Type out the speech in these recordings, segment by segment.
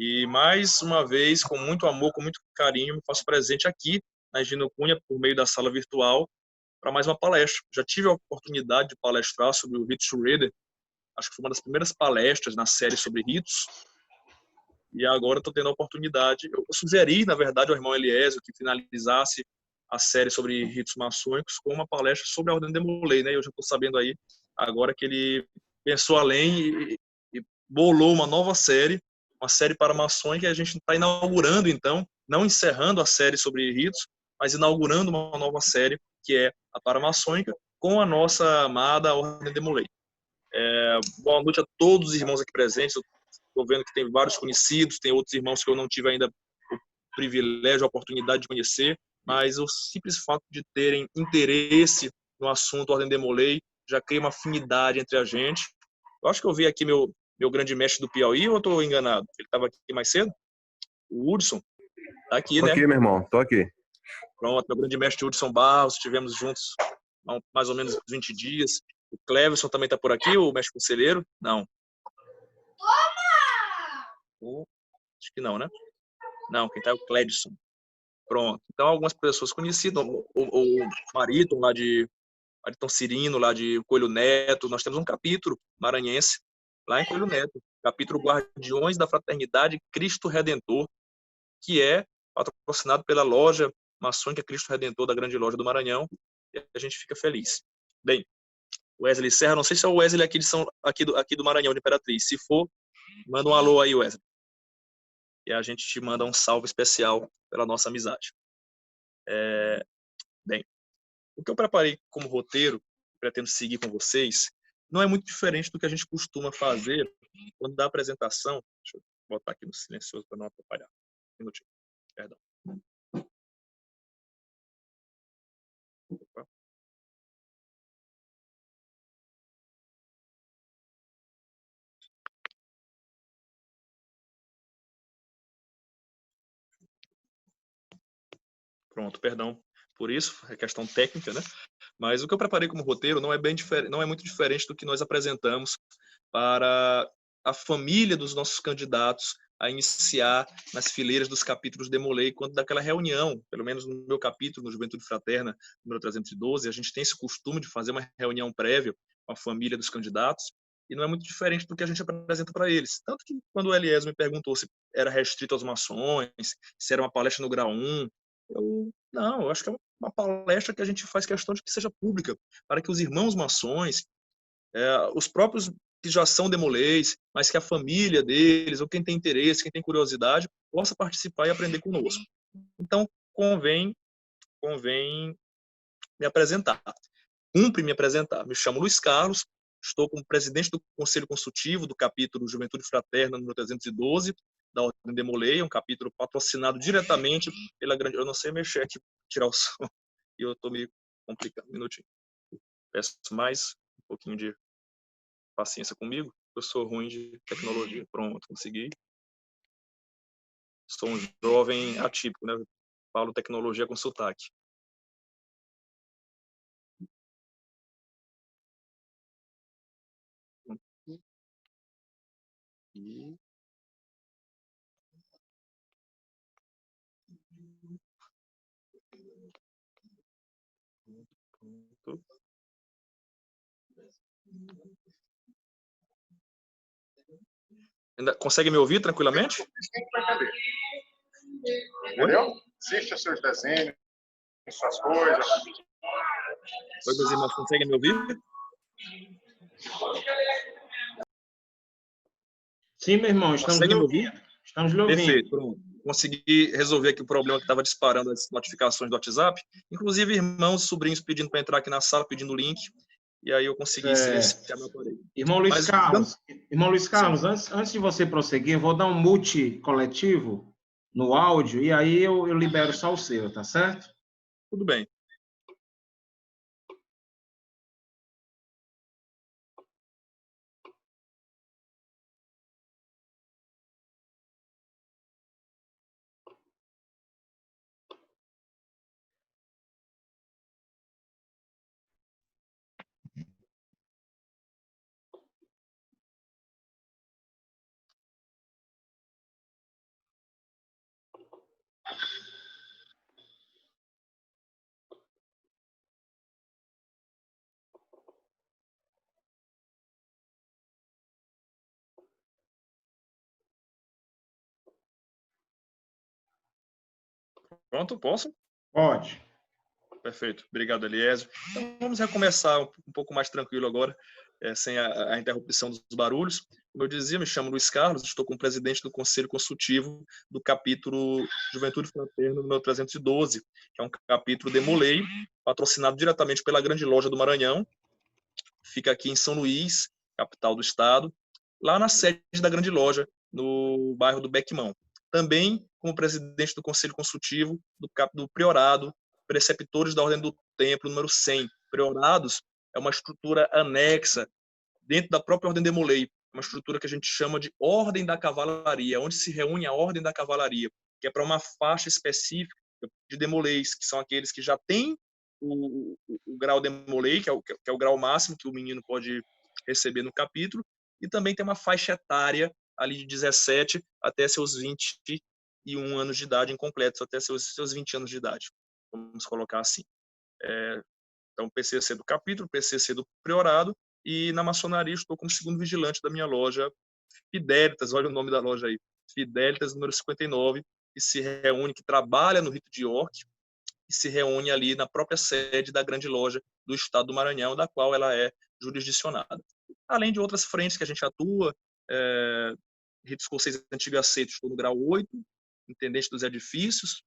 E mais uma vez, com muito amor, com muito carinho, me faço presente aqui na Higino Cunha, por meio da sala virtual, para mais uma palestra. Já tive a oportunidade de palestrar sobre o Rito Schroeder, acho que foi uma das primeiras palestras na série sobre ritos, e agora estou tendo a oportunidade. Eu sugeri, na verdade, ao irmão Eliésio que finalizasse a série sobre ritos maçônicos com uma palestra sobre a Ordem de Demolay, né? Eu já estou sabendo aí agora que ele pensou além e bolou uma nova série, uma série paramaçônica, que a gente está inaugurando, então, não encerrando a série sobre ritos, mas inaugurando uma nova série, que é a paramaçônica, com a nossa amada Ordem de Demolay. Boa noite a todos os irmãos aqui presentes. Estou vendo que tem vários conhecidos, tem outros irmãos que eu não tive ainda o privilégio, a oportunidade de conhecer, mas o simples fato de terem interesse no assunto Ordem de Demolay já cria uma afinidade entre a gente. Eu acho que eu vi aqui meu grande mestre do Piauí, ou eu estou enganado? Ele estava aqui mais cedo? O Hudson? Está aqui, Tô né? aqui, meu irmão, tô aqui. Pronto, meu grande mestre Hudson Barros, estivemos juntos há mais ou menos 20 dias. O Cleverson também está por aqui, o mestre conselheiro? Não. Acho que não, né? Não, quem está é o Cledson. Pronto. Então, algumas pessoas conhecidas, o Mariton, Mariton Cirino, lá de Coelho Neto. Nós temos um capítulo maranhense, lá em Coelho Neto. Capítulo Guardiões da Fraternidade Cristo Redentor, que é patrocinado pela loja maçônica Cristo Redentor da Grande Loja do Maranhão. E a gente fica feliz. Bem, Wesley Serra, não sei se é o Wesley aqui do Maranhão, de Imperatriz. Se for, manda um alô aí, Wesley. E a gente te manda um salve especial pela nossa amizade. Bem, o que eu preparei como roteiro, pretendo seguir com vocês, não é muito diferente do que a gente costuma fazer quando dá apresentação. Deixa eu botar aqui no silencioso para não atrapalhar. Um minutinho, perdão. Opa. Pronto, perdão por isso, é questão técnica, né? Mas o que eu preparei como roteiro não é muito diferente do que nós apresentamos para a família dos nossos candidatos a iniciar nas fileiras dos capítulos Demolay, quando daquela reunião, pelo menos no meu capítulo, no Juventude Fraterna, número 312, a gente tem esse costume de fazer uma reunião prévia com a família dos candidatos, e não é muito diferente do que a gente apresenta para eles. Tanto que quando o Eliésio me perguntou se era restrito aos maçons, se era uma palestra no grau 1, eu acho que é uma palestra que a gente faz questão de que seja pública, para que os irmãos maçons, os próprios que já são demolês, mas que a família deles, ou quem tem interesse, quem tem curiosidade, possa participar e aprender conosco. Então, convém me apresentar. Cumpre me apresentar. Me chamo Luiz Carlos, estou como presidente do Conselho Consultivo do capítulo Juventude Fraterna, número 312, da Ordem Demolay, um capítulo patrocinado diretamente pela grande... Eu não sei mexer aqui, tirar o som, e eu estou me complicando. Um minutinho. Peço mais um pouquinho de paciência comigo. Eu sou ruim de tecnologia. Pronto, consegui. Sou um jovem atípico, né? Falo tecnologia com sotaque. E... Pronto. Ainda consegue me ouvir tranquilamente? Entendeu? Assiste os seus desenhos, suas coisas. Oi, meus irmãos, conseguem me ouvir? Sim, meu irmão, estamos Conseguem lhe me ouvindo. ouvir? Estamos lhe ouvindo. Perfeito, pronto. Consegui resolver aqui o problema que estava disparando as notificações do WhatsApp. Inclusive, irmãos, sobrinhos pedindo para entrar aqui na sala, pedindo o link. E aí eu consegui silenciar meu aparelho. Irmão Luiz Mas, Carlos, antes de você prosseguir, eu vou dar um mute coletivo no áudio e aí eu libero só o seu, tá certo? tudo bem. Pronto, posso? Pode. Perfeito. Obrigado, Eliésio. Então, vamos recomeçar um pouco mais tranquilo agora, sem a interrupção dos barulhos. Como eu dizia, me chamo Luiz Carlos, estou como presidente do Conselho Consultivo do capítulo Juventude Fraterna número 312, que é um capítulo Demolei, patrocinado diretamente pela Grande Loja do Maranhão. Fica aqui em São Luís, capital do estado, lá na sede da Grande Loja, no bairro do Bequimão. Também como presidente do Conselho Consultivo do Priorado, preceptores da Ordem do Templo, número 100. Priorados é uma estrutura anexa dentro da própria Ordem Demolei, uma estrutura que a gente chama de Ordem da Cavalaria, onde se reúne a Ordem da Cavalaria, que é para uma faixa específica de Demoleis, que são aqueles que já têm o grau Demolei, que é o grau máximo que o menino pode receber no capítulo, e também tem uma faixa etária ali de 17 até seus 21 anos de idade incompletos, até seus 20 anos de idade, vamos colocar assim. Então, PCC do capítulo, PCC do priorado, e na maçonaria estou como segundo vigilante da minha loja Fidelitas, olha o nome da loja aí, Fidelitas número 59, que se reúne, que trabalha no rito de York, e se reúne ali na própria sede da Grande Loja do Estado do Maranhão, da qual ela é jurisdicionada. Além de outras frentes que a gente atua, rito escocês antigo aceito, estou no grau 8, intendente dos edifícios,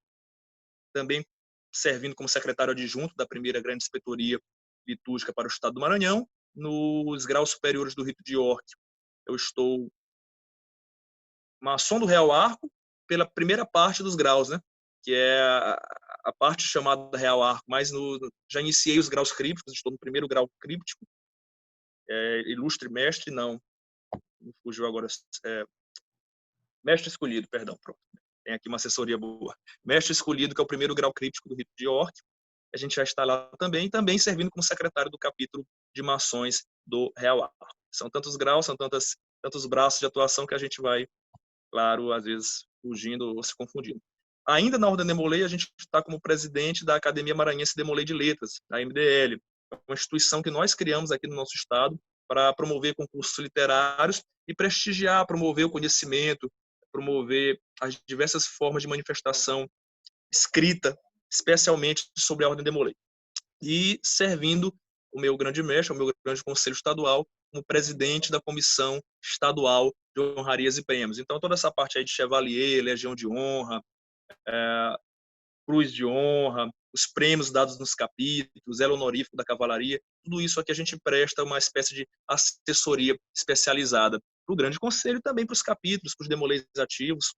também servindo como secretário adjunto da primeira grande inspetoria litúrgica para o Estado do Maranhão. Nos graus superiores do rito de York, eu estou maçom do Real Arco pela primeira parte dos graus, né? Que é a parte chamada Real Arco, mas já iniciei os graus crípticos, estou no primeiro grau críptico, ilustre mestre, não fugiu agora, mestre escolhido, perdão, pronto. Tem aqui uma assessoria boa. Mestre escolhido, que é o primeiro grau críptico do rito de York, a gente já está lá também servindo como secretário do capítulo de maçons do Real Arco. São tantos graus, são tantos braços de atuação que a gente vai, claro, às vezes fugindo ou se confundindo. Ainda na Ordem Demolei, a gente está como presidente da Academia Maranhense Demolei de Letras, a MDL, uma instituição que nós criamos aqui no nosso estado para promover concursos literários e prestigiar, promover o conhecimento, promover as diversas formas de manifestação escrita, especialmente sobre a Ordem Demolei. E servindo o meu grande mestre, o meu grande conselho estadual, como presidente da comissão estadual de honrarias e prêmios. Então, toda essa parte aí de Chevalier, Legião de Honra, Cruz de Honra, os prêmios dados nos capítulos, elo honorífico da cavalaria, tudo isso aqui a gente presta uma espécie de assessoria especializada para o grande conselho e também para os capítulos, para os demoleis ativos.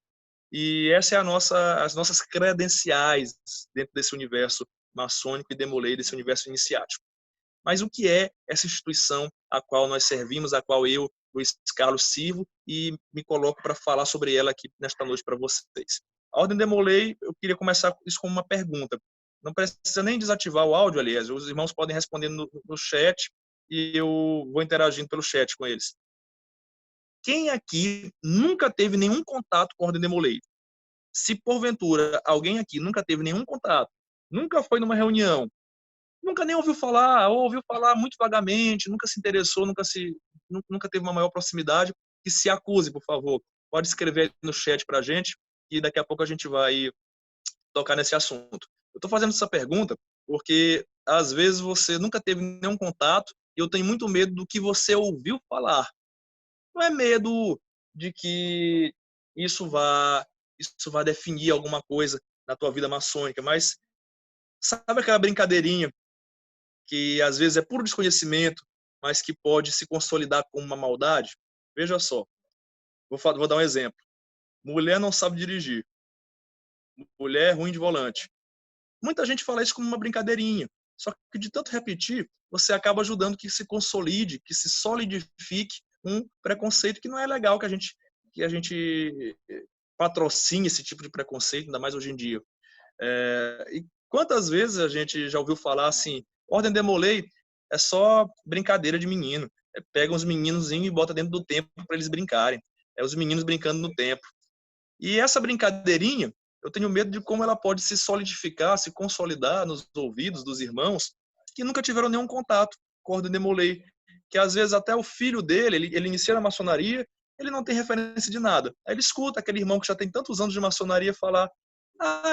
E essa é as nossas credenciais dentro desse universo maçônico e demolei, desse universo iniciático. Mas o que é essa instituição a qual nós servimos, a qual eu, Luiz Carlos, sirvo e me coloco para falar sobre ela aqui nesta noite para vocês? A Ordem Demolei, eu queria começar isso com uma pergunta. Não precisa nem desativar o áudio, aliás, os irmãos podem responder no chat e eu vou interagindo pelo chat com eles. Quem aqui nunca teve nenhum contato com a Ordem Demolei? Se porventura alguém aqui nunca teve nenhum contato, nunca foi numa reunião, nunca nem ouviu falar, ou ouviu falar muito vagamente, nunca se interessou, nunca teve uma maior proximidade, que se acuse, por favor. Pode escrever no chat para a gente e daqui a pouco a gente vai tocar nesse assunto. Eu estou fazendo essa pergunta porque às vezes você nunca teve nenhum contato e eu tenho muito medo do que você ouviu falar. Não é medo de que isso vá definir alguma coisa na tua vida maçônica, mas sabe aquela brincadeirinha que às vezes é puro desconhecimento, mas que pode se consolidar como uma maldade? Veja só, vou dar um exemplo. Mulher não sabe dirigir. Mulher ruim de volante. Muita gente fala isso como uma brincadeirinha, só que de tanto repetir, você acaba ajudando que se consolide, que se solidifique um preconceito que não é legal que a gente patrocine esse tipo de preconceito, ainda mais hoje em dia. E quantas vezes a gente já ouviu falar assim, Ordem Demolei é só brincadeira de menino, pega uns meninozinhos e bota dentro do templo para eles brincarem, os meninos brincando no templo. E essa brincadeirinha, eu tenho medo de como ela pode se solidificar, se consolidar nos ouvidos dos irmãos que nunca tiveram nenhum contato com a Ordem Demolei, que às vezes até o filho dele, ele inicia na maçonaria, ele não tem referência de nada. Aí ele escuta aquele irmão que já tem tantos anos de maçonaria falar,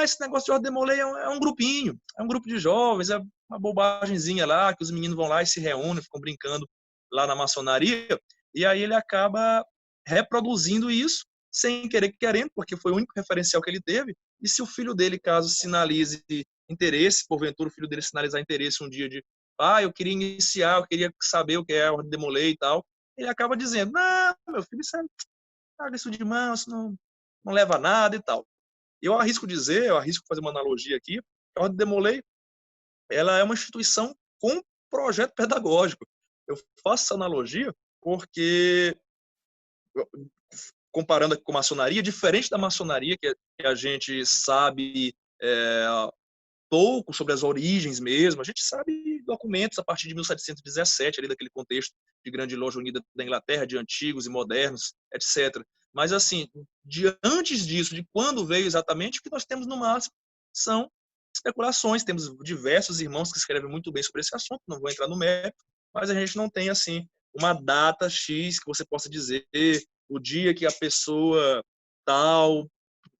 Esse negócio de Ordem de Demolei é um grupinho, é um grupo de jovens, é uma bobagemzinha lá, que os meninos vão lá e se reúnem, ficam brincando lá na maçonaria, e aí ele acaba reproduzindo isso, sem querer querendo, porque foi o único referencial que ele teve, e se o filho dele, caso sinalize interesse, porventura o filho dele sinalizar interesse um dia de, eu queria iniciar, eu queria saber o que é a Ordem de Demolei e tal, ele acaba dizendo, não, meu filho, paga isso de mão, isso não leva a nada e tal. Eu arrisco fazer uma analogia aqui, a Ordem de Demolei, ela é uma instituição com projeto pedagógico. Eu faço essa analogia porque, comparando aqui com a maçonaria, diferente da maçonaria, que a gente sabe pouco sobre as origens mesmo, a gente sabe documentos a partir de 1717, ali daquele contexto de Grande Loja Unida da Inglaterra, de antigos e modernos, etc. Mas, assim, antes disso, de quando veio exatamente, o que nós temos no máximo são especulações. Temos diversos irmãos que escrevem muito bem sobre esse assunto, não vou entrar no mérito, mas a gente não tem, assim, uma data X que você possa dizer o dia que a pessoa tal,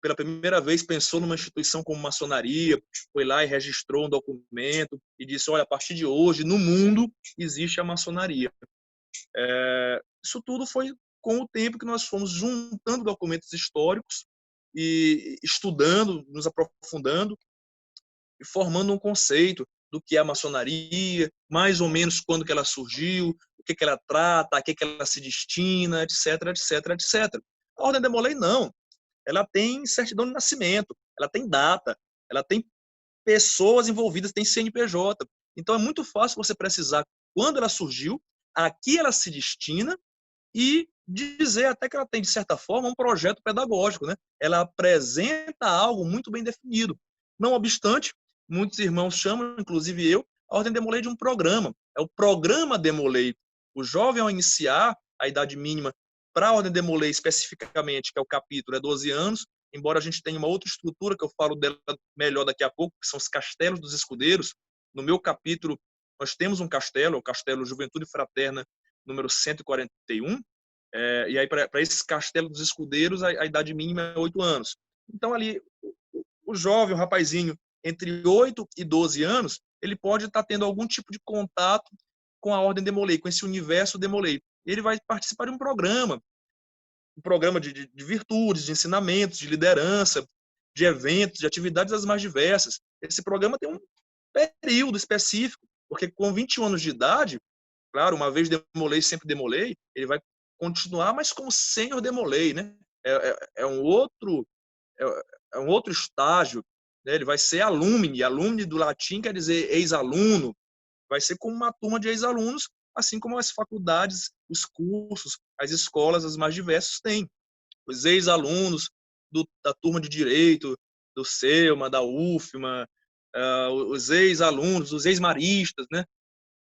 pela primeira vez, pensou numa instituição como maçonaria, foi lá e registrou um documento e disse, olha, a partir de hoje, no mundo, existe a maçonaria. Isso tudo foi com o tempo que nós fomos juntando documentos históricos e estudando, nos aprofundando e formando um conceito do que é a maçonaria, mais ou menos quando que ela surgiu, o que ela trata, a que ela se destina, etc, etc, etc. A Ordem de Demolei, não. Ela tem certidão de nascimento, ela tem data, ela tem pessoas envolvidas, tem CNPJ. Então é muito fácil você precisar quando ela surgiu, a que ela se destina e dizer até que ela tem, de certa forma, um projeto pedagógico, né? Ela apresenta algo muito bem definido. Não obstante, muitos irmãos chamam, inclusive eu, a Ordem Demolei de um programa. É o programa Demolei. O jovem, ao iniciar a idade mínima para a Ordem Demolei especificamente, que é o capítulo, é 12 anos, embora a gente tenha uma outra estrutura, que eu falo dela melhor daqui a pouco, que são os castelos dos escudeiros. No meu capítulo, nós temos um castelo, o Castelo Juventude Fraterna, número 141, e aí para esses castelos dos escudeiros a idade mínima é 8 anos. Então ali o jovem, o rapazinho entre 8 e 12 anos, ele pode estar tendo algum tipo de contato com a Ordem Demolei, com esse universo Demolei. Ele vai participar de um programa de virtudes, de ensinamentos, de liderança, de eventos, de atividades as mais diversas. Esse programa tem um período específico, porque com 21 anos de idade, claro, uma vez Demolei, sempre Demolei, ele vai continuar, mas como Sênior Demolei, né? É um outro estágio, né? Ele vai ser alumni do latim quer dizer ex-aluno, vai ser como uma turma de ex-alunos, assim como as faculdades, os cursos, as escolas, as mais diversas têm. Os ex-alunos da turma de Direito, do SELMA, da UFMA, os ex-alunos, os ex-maristas, né?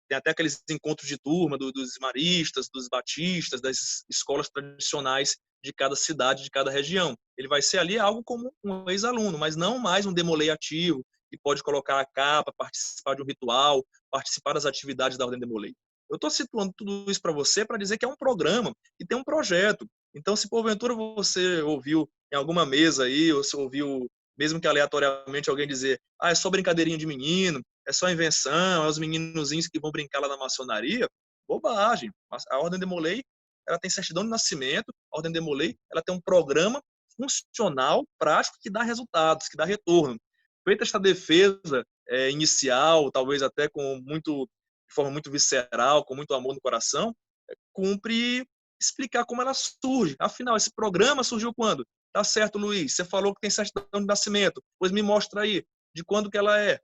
Tem até aqueles encontros de turma dos maristas, dos batistas, das escolas tradicionais de cada cidade, de cada região. Ele vai ser ali algo como um ex-aluno, mas não mais um demolei ativo, que pode colocar a capa, participar de um ritual, participar das atividades da Ordem Demolei. Eu estou situando tudo isso para você para dizer que é um programa e tem um projeto. Então, se porventura você ouviu em alguma mesa aí, ou se ouviu, mesmo que aleatoriamente, alguém dizer é só brincadeirinha de menino, é só invenção, é os meninozinhos que vão brincar lá na maçonaria, bobagem. A Ordem Demolei, ela tem certidão de nascimento, a Ordem Demolei, ela tem um programa funcional, prático, que dá resultados, que dá retorno. Feita esta defesa inicial, talvez até de forma muito visceral, com muito amor no coração, cumpre explicar como ela surge. Afinal, esse programa surgiu quando? Tá certo, Luiz, você falou que tem certidão de nascimento, pois me mostra aí de quando que ela é.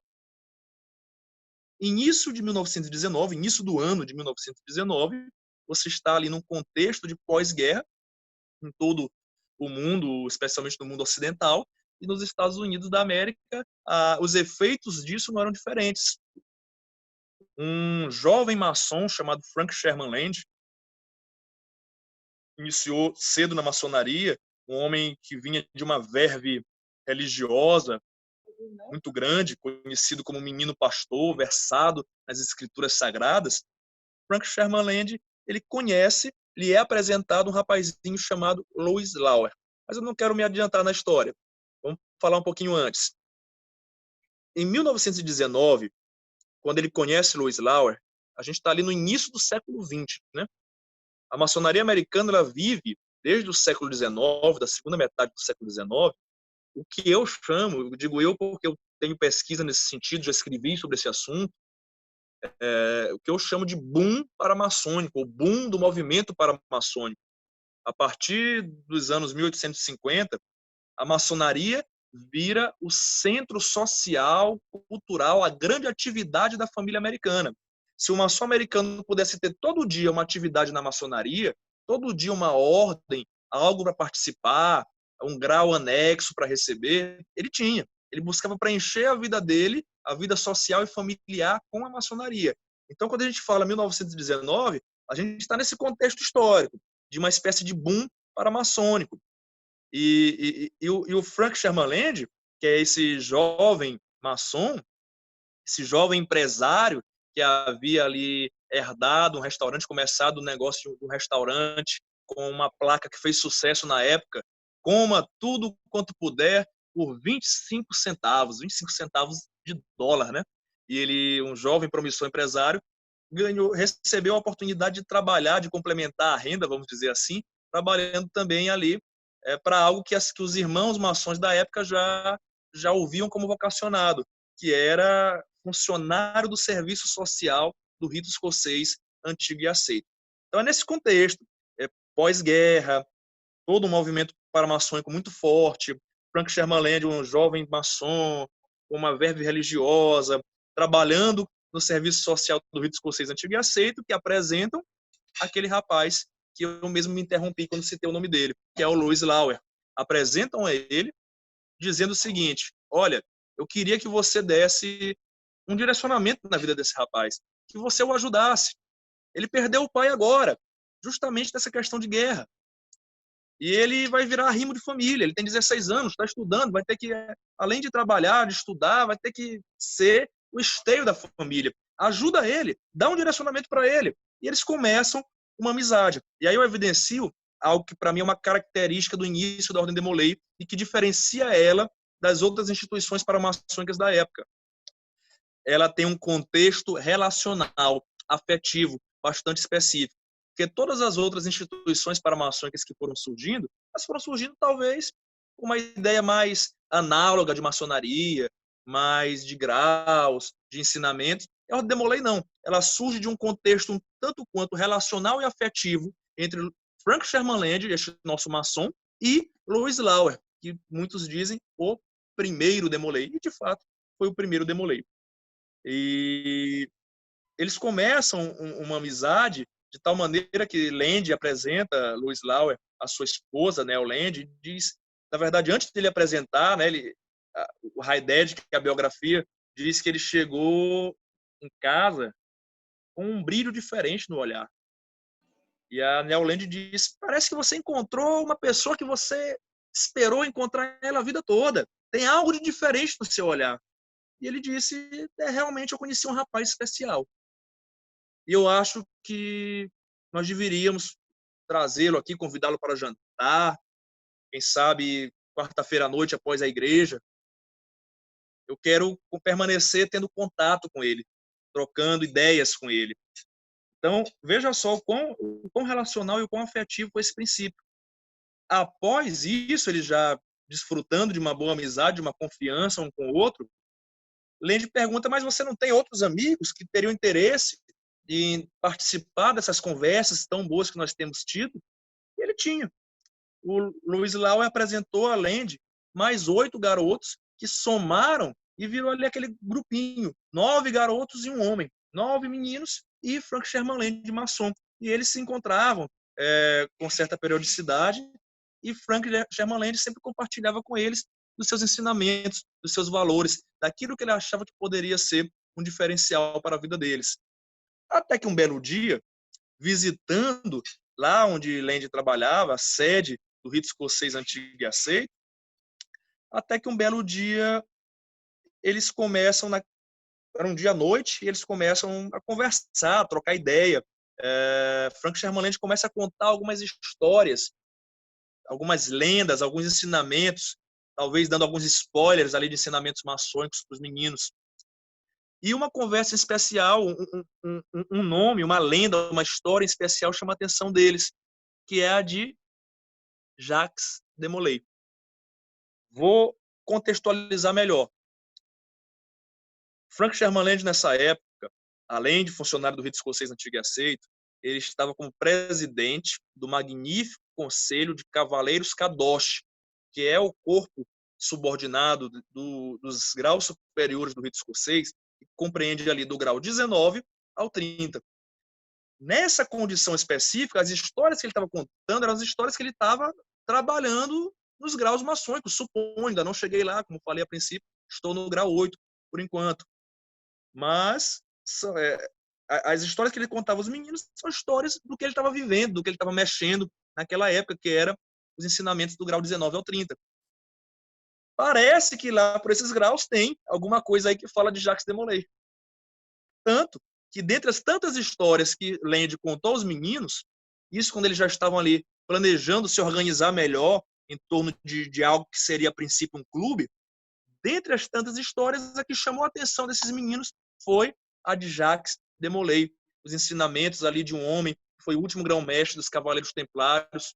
Início de 1919, início do ano de 1919, você está ali num contexto de pós-guerra, em todo o mundo, especialmente no mundo ocidental, e nos Estados Unidos da América, os efeitos disso não eram diferentes. Um jovem maçom chamado Frank Sherman Land iniciou cedo na maçonaria, um homem que vinha de uma verve religiosa muito grande, conhecido como menino pastor, versado nas escrituras sagradas. Frank Sherman Land, ele conhece, lhe é apresentado um rapazinho chamado Louis Lauer. Mas eu não quero me adiantar na história. Vamos falar um pouquinho antes. Em 1919, quando ele conhece Louis Lauer, a gente está ali no início do século XX, né? A maçonaria americana ela vive desde o século XIX, da segunda metade do século XIX, o que eu chamo, eu digo eu porque eu tenho pesquisa nesse sentido, já escrevi sobre esse assunto, o que eu chamo de boom paramaçônico, o boom do movimento paramaçônico. A partir dos anos 1850, a maçonaria vira o centro social, cultural, a grande atividade da família americana. Se o maçom americano pudesse ter todo dia uma atividade na maçonaria, todo dia uma ordem, algo para participar, um grau anexo para receber, ele tinha. Ele buscava preencher a vida dele, a vida social e familiar com a maçonaria. Então, quando a gente fala 1919, a gente está nesse contexto histórico, de uma espécie de boom paramaçônico. E o Frank Sherman Land, que é esse jovem maçom, esse jovem empresário que havia ali herdado um restaurante, começado o negócio de um restaurante com uma placa que fez sucesso na época, coma tudo quanto puder por 25 centavos, 25 centavos de dólar, né? E ele, um jovem promissor empresário, recebeu a oportunidade de trabalhar, de complementar a renda, vamos dizer assim, trabalhando também ali para algo que os irmãos maçons da época já ouviam como vocacionado, que era funcionário do serviço social do rito escocês antigo e aceito. Então é nesse contexto, pós-guerra, todo um movimento paramaçônico muito forte, Frank Sherman Land, um jovem maçom, com uma verve religiosa, trabalhando no serviço social do rito escocês antigo e aceito, que apresentam aquele rapaz que eu mesmo me interrompi quando citei o nome dele, que é o Louis Lauer. Apresentam a ele dizendo o seguinte: olha, eu queria que você desse um direcionamento na vida desse rapaz, que você o ajudasse. Ele perdeu o pai agora, justamente dessa questão de guerra. E ele vai virar arrimo de família. Ele tem 16 anos, está estudando, vai ter que, além de trabalhar, de estudar, vai ter que ser o esteio da família. Ajuda ele, dá um direcionamento para ele. E eles começam uma amizade. E aí eu evidencio algo que para mim é uma característica do início da Ordem de Molay e que diferencia ela das outras instituições paramaçônicas da época. Ela tem um contexto relacional, afetivo, bastante específico. Porque todas as outras instituições paramaçônicas que foram surgindo, elas foram surgindo talvez com uma ideia mais análoga de maçonaria, mais de graus, de ensinamentos. A Ordem de Molay não. Ela surge de um contexto um tanto quanto relacional e afetivo entre Frank Sherman Land, este nosso maçom, e Louis Lauer, que muitos dizem o primeiro de Molay. E, de fato, foi o primeiro de Molay. E eles começam uma amizade de tal maneira que Land apresenta Louis Lauer, a sua esposa, né, o Land, diz, na verdade, antes de ele apresentar, né, o Haided, que é a biografia, diz que ele chegou em casa com um brilho diferente no olhar. E a Nell Land diz, parece que você encontrou uma pessoa que você esperou encontrar ela a vida toda. Tem algo de diferente no seu olhar. E ele disse, realmente eu conheci um rapaz especial. E eu acho que nós deveríamos trazê-lo aqui, convidá-lo para jantar, quem sabe quarta-feira à noite após a igreja. Eu quero permanecer tendo contato com ele, trocando ideias com ele. Então, veja só o quão relacional e o quão afetivo foi esse princípio. Após isso, ele já desfrutando de uma boa amizade, de uma confiança um com o outro, Land pergunta, mas você não tem outros amigos que teriam interesse em participar dessas conversas tão boas que nós temos tido? E ele tinha. O Louis Lauer apresentou a Land mais 8 garotos que somaram e virou ali aquele grupinho, 9 garotos e um homem, 9 meninos e Frank Sherman Land de maçom. E eles se encontravam com certa periodicidade e Frank Sherman Land sempre compartilhava com eles dos seus ensinamentos, dos seus valores, daquilo que ele achava que poderia ser um diferencial para a vida deles. Até que um belo dia, visitando lá onde Land trabalhava, a sede do rito escocês antigo e aceito, até que um belo dia eles começam, era um dia à noite, e eles começam a conversar, a trocar ideia. Frank Sherman Land começa a contar algumas histórias, algumas lendas, alguns ensinamentos talvez dando alguns spoilers ali de ensinamentos maçônicos para os meninos. E uma conversa especial, um nome, uma lenda, uma história especial chama a atenção deles, que é a de Jacques de Molay. Vou contextualizar melhor. Frank Sherman Land, nessa época, além de funcionário do rito escocês antigo e aceito, ele estava como presidente do magnífico Conselho de Cavaleiros Kadosh, que é o corpo subordinado dos graus superiores do rito escocês, que compreende ali do grau 19 ao 30. Nessa condição específica, as histórias que ele estava contando eram as histórias que ele estava trabalhando nos graus maçônicos. Suponho, ainda não cheguei lá, como falei a princípio, estou no grau 8 por enquanto. Mas as histórias que ele contava aos meninos são histórias do que ele estava vivendo, do que ele estava mexendo naquela época, que era os ensinamentos do grau 19 ao 30. Parece que lá por esses graus tem alguma coisa aí que fala de Jacques de Molay. Tanto que dentre as tantas histórias que Land contou aos meninos, isso quando eles já estavam ali planejando se organizar melhor em torno de algo que seria a princípio um clube, dentre as tantas histórias, a que chamou a atenção desses meninos foi a de Jacques de Molay, os ensinamentos ali de um homem que foi o último grão-mestre dos Cavaleiros Templários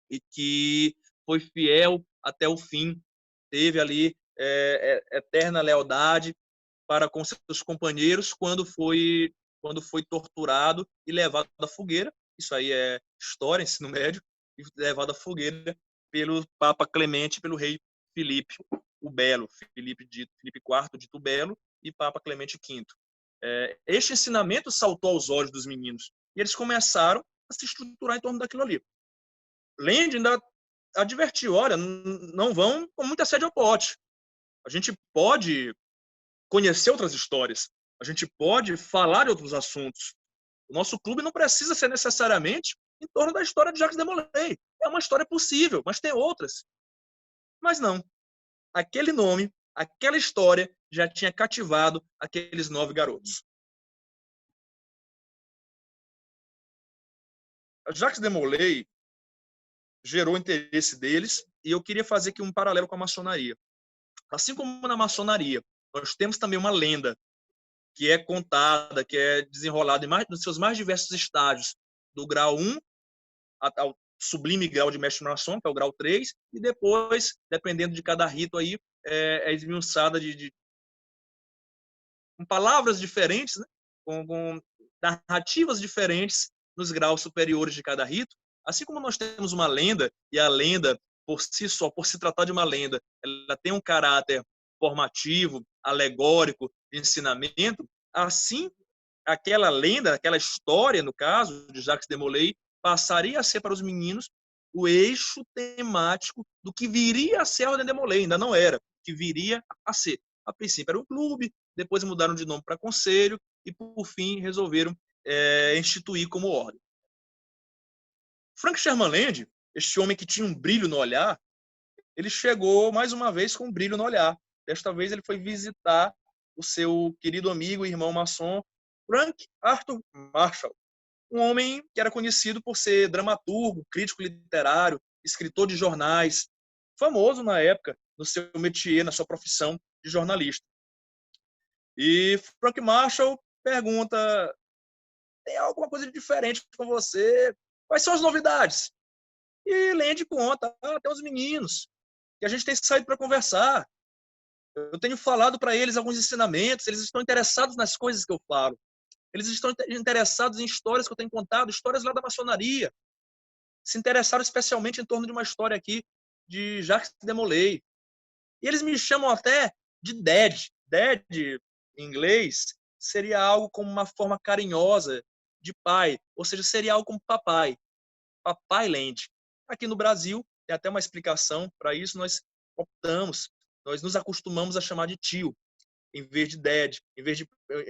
e que foi fiel até o fim, teve ali eterna lealdade para com seus companheiros quando foi torturado e levado à fogueira. Isso aí é história, ensino médio, e levado à fogueira pelo Papa Clemente, pelo rei Filipe o Belo, Filipe IV dito Belo e Papa Clemente V. Este ensinamento saltou aos olhos dos meninos e eles começaram a se estruturar em torno daquilo ali. Land ainda advertiu, olha, não vão com muita sede ao pote. A gente pode conhecer outras histórias, a gente pode falar de outros assuntos. O nosso clube não precisa ser necessariamente em torno da história de Jacques de Molay. É uma história possível, mas tem outras. Mas não. Aquele nome, aquela história já tinha cativado aqueles 9 garotos. Jacques de Molay gerou o interesse deles e eu queria fazer aqui um paralelo com a maçonaria. Assim como na maçonaria, nós temos também uma lenda que é contada, que é desenrolada nos seus mais diversos estágios, do grau 1 ao sublime grau de mestre maçom, que é o grau 3, e depois, dependendo de cada rito aí, é esmiuçada com palavras diferentes, né? com narrativas diferentes nos graus superiores de cada rito. Assim como nós temos uma lenda, e a lenda, por si só, por se tratar de uma lenda, ela tem um caráter formativo, alegórico, de ensinamento, assim, aquela lenda, aquela história, no caso, de Jacques de Molay, passaria a ser para os meninos o eixo temático do que viria a ser a Ordem de Molay. Ainda não era, que viria a ser. A princípio era um clube, depois mudaram de nome para conselho e, por fim, resolveram instituir como ordem. Frank Sherman Land, este homem que tinha um brilho no olhar, ele chegou mais uma vez com um brilho no olhar. Desta vez ele foi visitar o seu querido amigo e irmão maçom, Frank Arthur Marshall, um homem que era conhecido por ser dramaturgo, crítico literário, escritor de jornais, famoso na época no seu métier, na sua profissão de jornalista. E Frank Marshall pergunta: tem alguma coisa de diferente com você? Quais são as novidades? E Land conta: tem os meninos, que a gente tem saído para conversar. Eu tenho falado para eles alguns ensinamentos, eles estão interessados nas coisas que eu falo. Eles estão interessados em histórias que eu tenho contado, histórias lá da maçonaria. Se interessaram especialmente em torno de uma história aqui de Jacques de Molay. E eles me chamam até de Dad. Dad, em inglês, seria algo como uma forma carinhosa de pai, ou seja, seria algo como papai. Papai Land. Aqui no Brasil, tem até uma explicação para isso, nós nos acostumamos a chamar de tio, em vez de dad,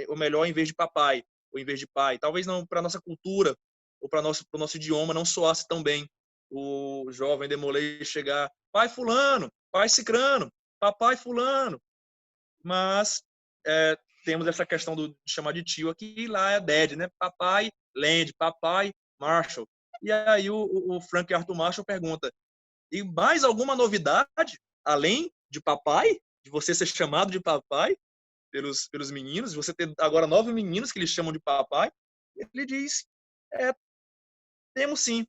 ou melhor, em vez de papai, ou em vez de pai. Talvez não para nossa cultura, ou para o nosso idioma, não soasse tão bem o jovem de Molay chegar, pai fulano, pai cicrano, papai fulano. Mas temos essa questão de chamar de tio aqui, e lá é dad, né? Papai Land, papai Marshall. E aí o Frank Arthur Marshall pergunta: e mais alguma novidade além de papai, de você ser chamado de papai pelos meninos, você ter agora 9 meninos que eles chamam de papai, ele diz, temos sim,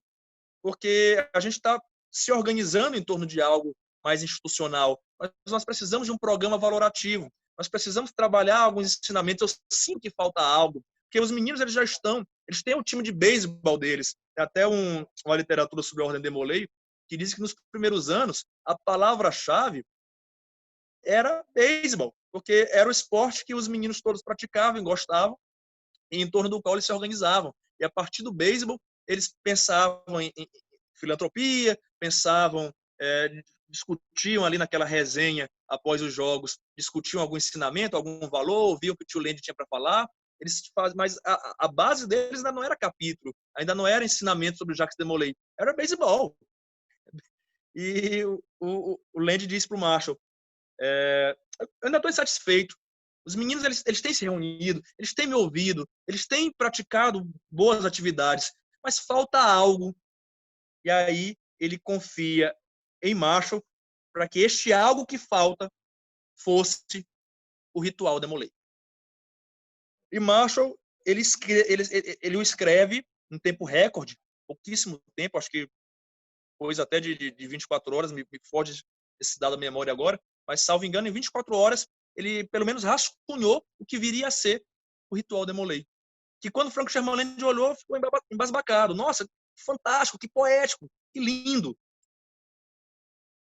porque a gente está se organizando em torno de algo mais institucional. Nós precisamos de um programa valorativo. Nós precisamos trabalhar alguns ensinamentos. Eu sinto que falta algo, porque os meninos eles já estão, eles têm o time de beisebol deles. Tem até uma literatura sobre a Ordem de Molay que diz que nos primeiros anos a palavra-chave era beisebol, porque era o esporte que os meninos todos praticavam e gostavam, e em torno do qual eles se organizavam. E a partir do beisebol, eles pensavam em filantropia, pensavam, discutiam ali naquela resenha após os jogos, discutiam algum ensinamento, algum valor, ouviam o que o tio Land tinha para falar. Eles fazem, mas a base deles ainda não era capítulo, ainda não era ensinamento sobre o Jacques de Molay, era beisebol. E o Land disse para o Marshall, eu ainda estou insatisfeito. Os meninos eles têm se reunido, eles têm me ouvido, eles têm praticado boas atividades, mas falta algo. E aí ele confia em Marshall para que este algo que falta fosse o ritual de Molay. E Marshall ele o escreve em tempo recorde, pouquíssimo tempo, acho que coisa até de 24 horas, me foge esse dado à memória agora, mas, salvo engano, em 24 horas, ele pelo menos rascunhou o que viria a ser o ritual de Molay. Que quando Franco Sherman olhou, ficou embasbacado. Nossa, fantástico, que poético, que lindo.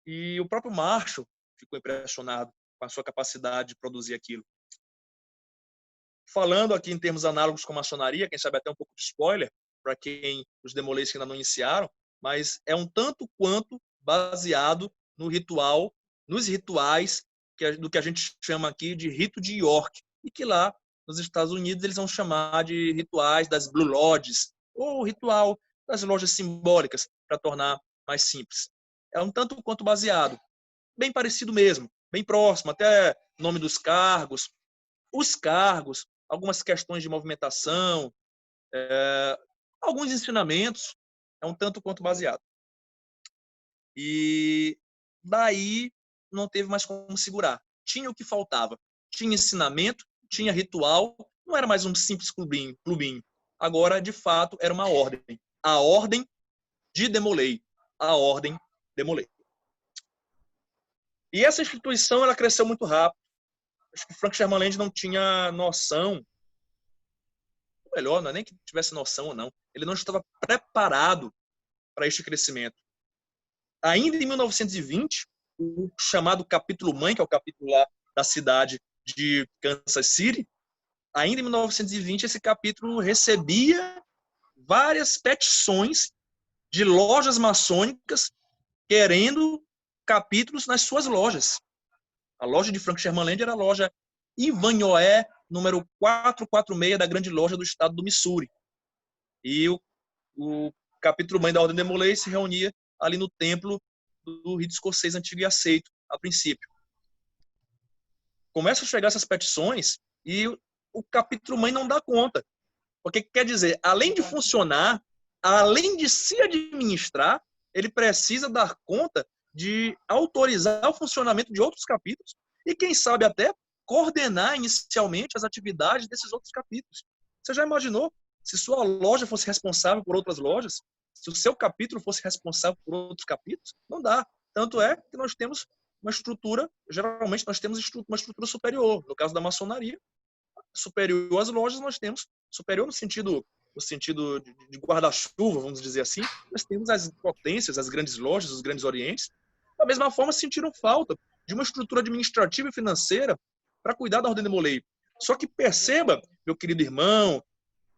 E o próprio Marshall ficou impressionado com a sua capacidade de produzir aquilo. Falando aqui em termos análogos com a maçonaria, quem sabe até um pouco de spoiler, para quem os Demolays que ainda não iniciaram, mas é um tanto quanto baseado no ritual, nos rituais do que a gente chama aqui de rito de York, e que lá nos Estados Unidos eles vão chamar de rituais das Blue Lodges, ou ritual das lojas simbólicas, para tornar mais simples. É um tanto quanto baseado, bem parecido mesmo, bem próximo, até nome dos cargos, os cargos, algumas questões de movimentação, alguns ensinamentos, é um tanto quanto baseado. E daí não teve mais como segurar. Tinha o que faltava. Tinha ensinamento, tinha ritual, não era mais um simples clubinho. Agora, de fato, era uma ordem. A ordem de de Molay. A ordem de Molay. E essa instituição ela cresceu muito rápido. Acho que Frank Sherman Land não tinha noção, ou melhor, não é nem que tivesse noção ou não, ele não estava preparado para este crescimento. Ainda em 1920, o chamado capítulo mãe, que é o capítulo lá da cidade de Kansas City, ainda em 1920 esse capítulo recebia várias petições de lojas maçônicas querendo capítulos nas suas lojas. A loja de Frank Sherman Land era a loja Ivanhoe, número 446 da grande loja do estado do Missouri. E o capítulo mãe da Ordem de Molay se reunia ali no templo do rito escocês antigo e aceito, a princípio. Começam a chegar essas petições e o capítulo mãe não dá conta. Porque quer dizer, além de funcionar, além de se administrar, ele precisa dar conta de autorizar o funcionamento de outros capítulos e, quem sabe, até coordenar inicialmente as atividades desses outros capítulos. Você já imaginou se sua loja fosse responsável por outras lojas? Se o seu capítulo fosse responsável por outros capítulos? Não dá. Tanto é que nós temos uma estrutura, geralmente nós temos uma estrutura superior. No caso da maçonaria, superior às lojas, nós temos superior no sentido de guarda-chuva, vamos dizer assim. Nós temos as potências, as grandes lojas, os grandes orientes. Da mesma forma, sentiram falta de uma estrutura administrativa e financeira para cuidar da Ordem de Molay. Só que perceba, meu querido irmão,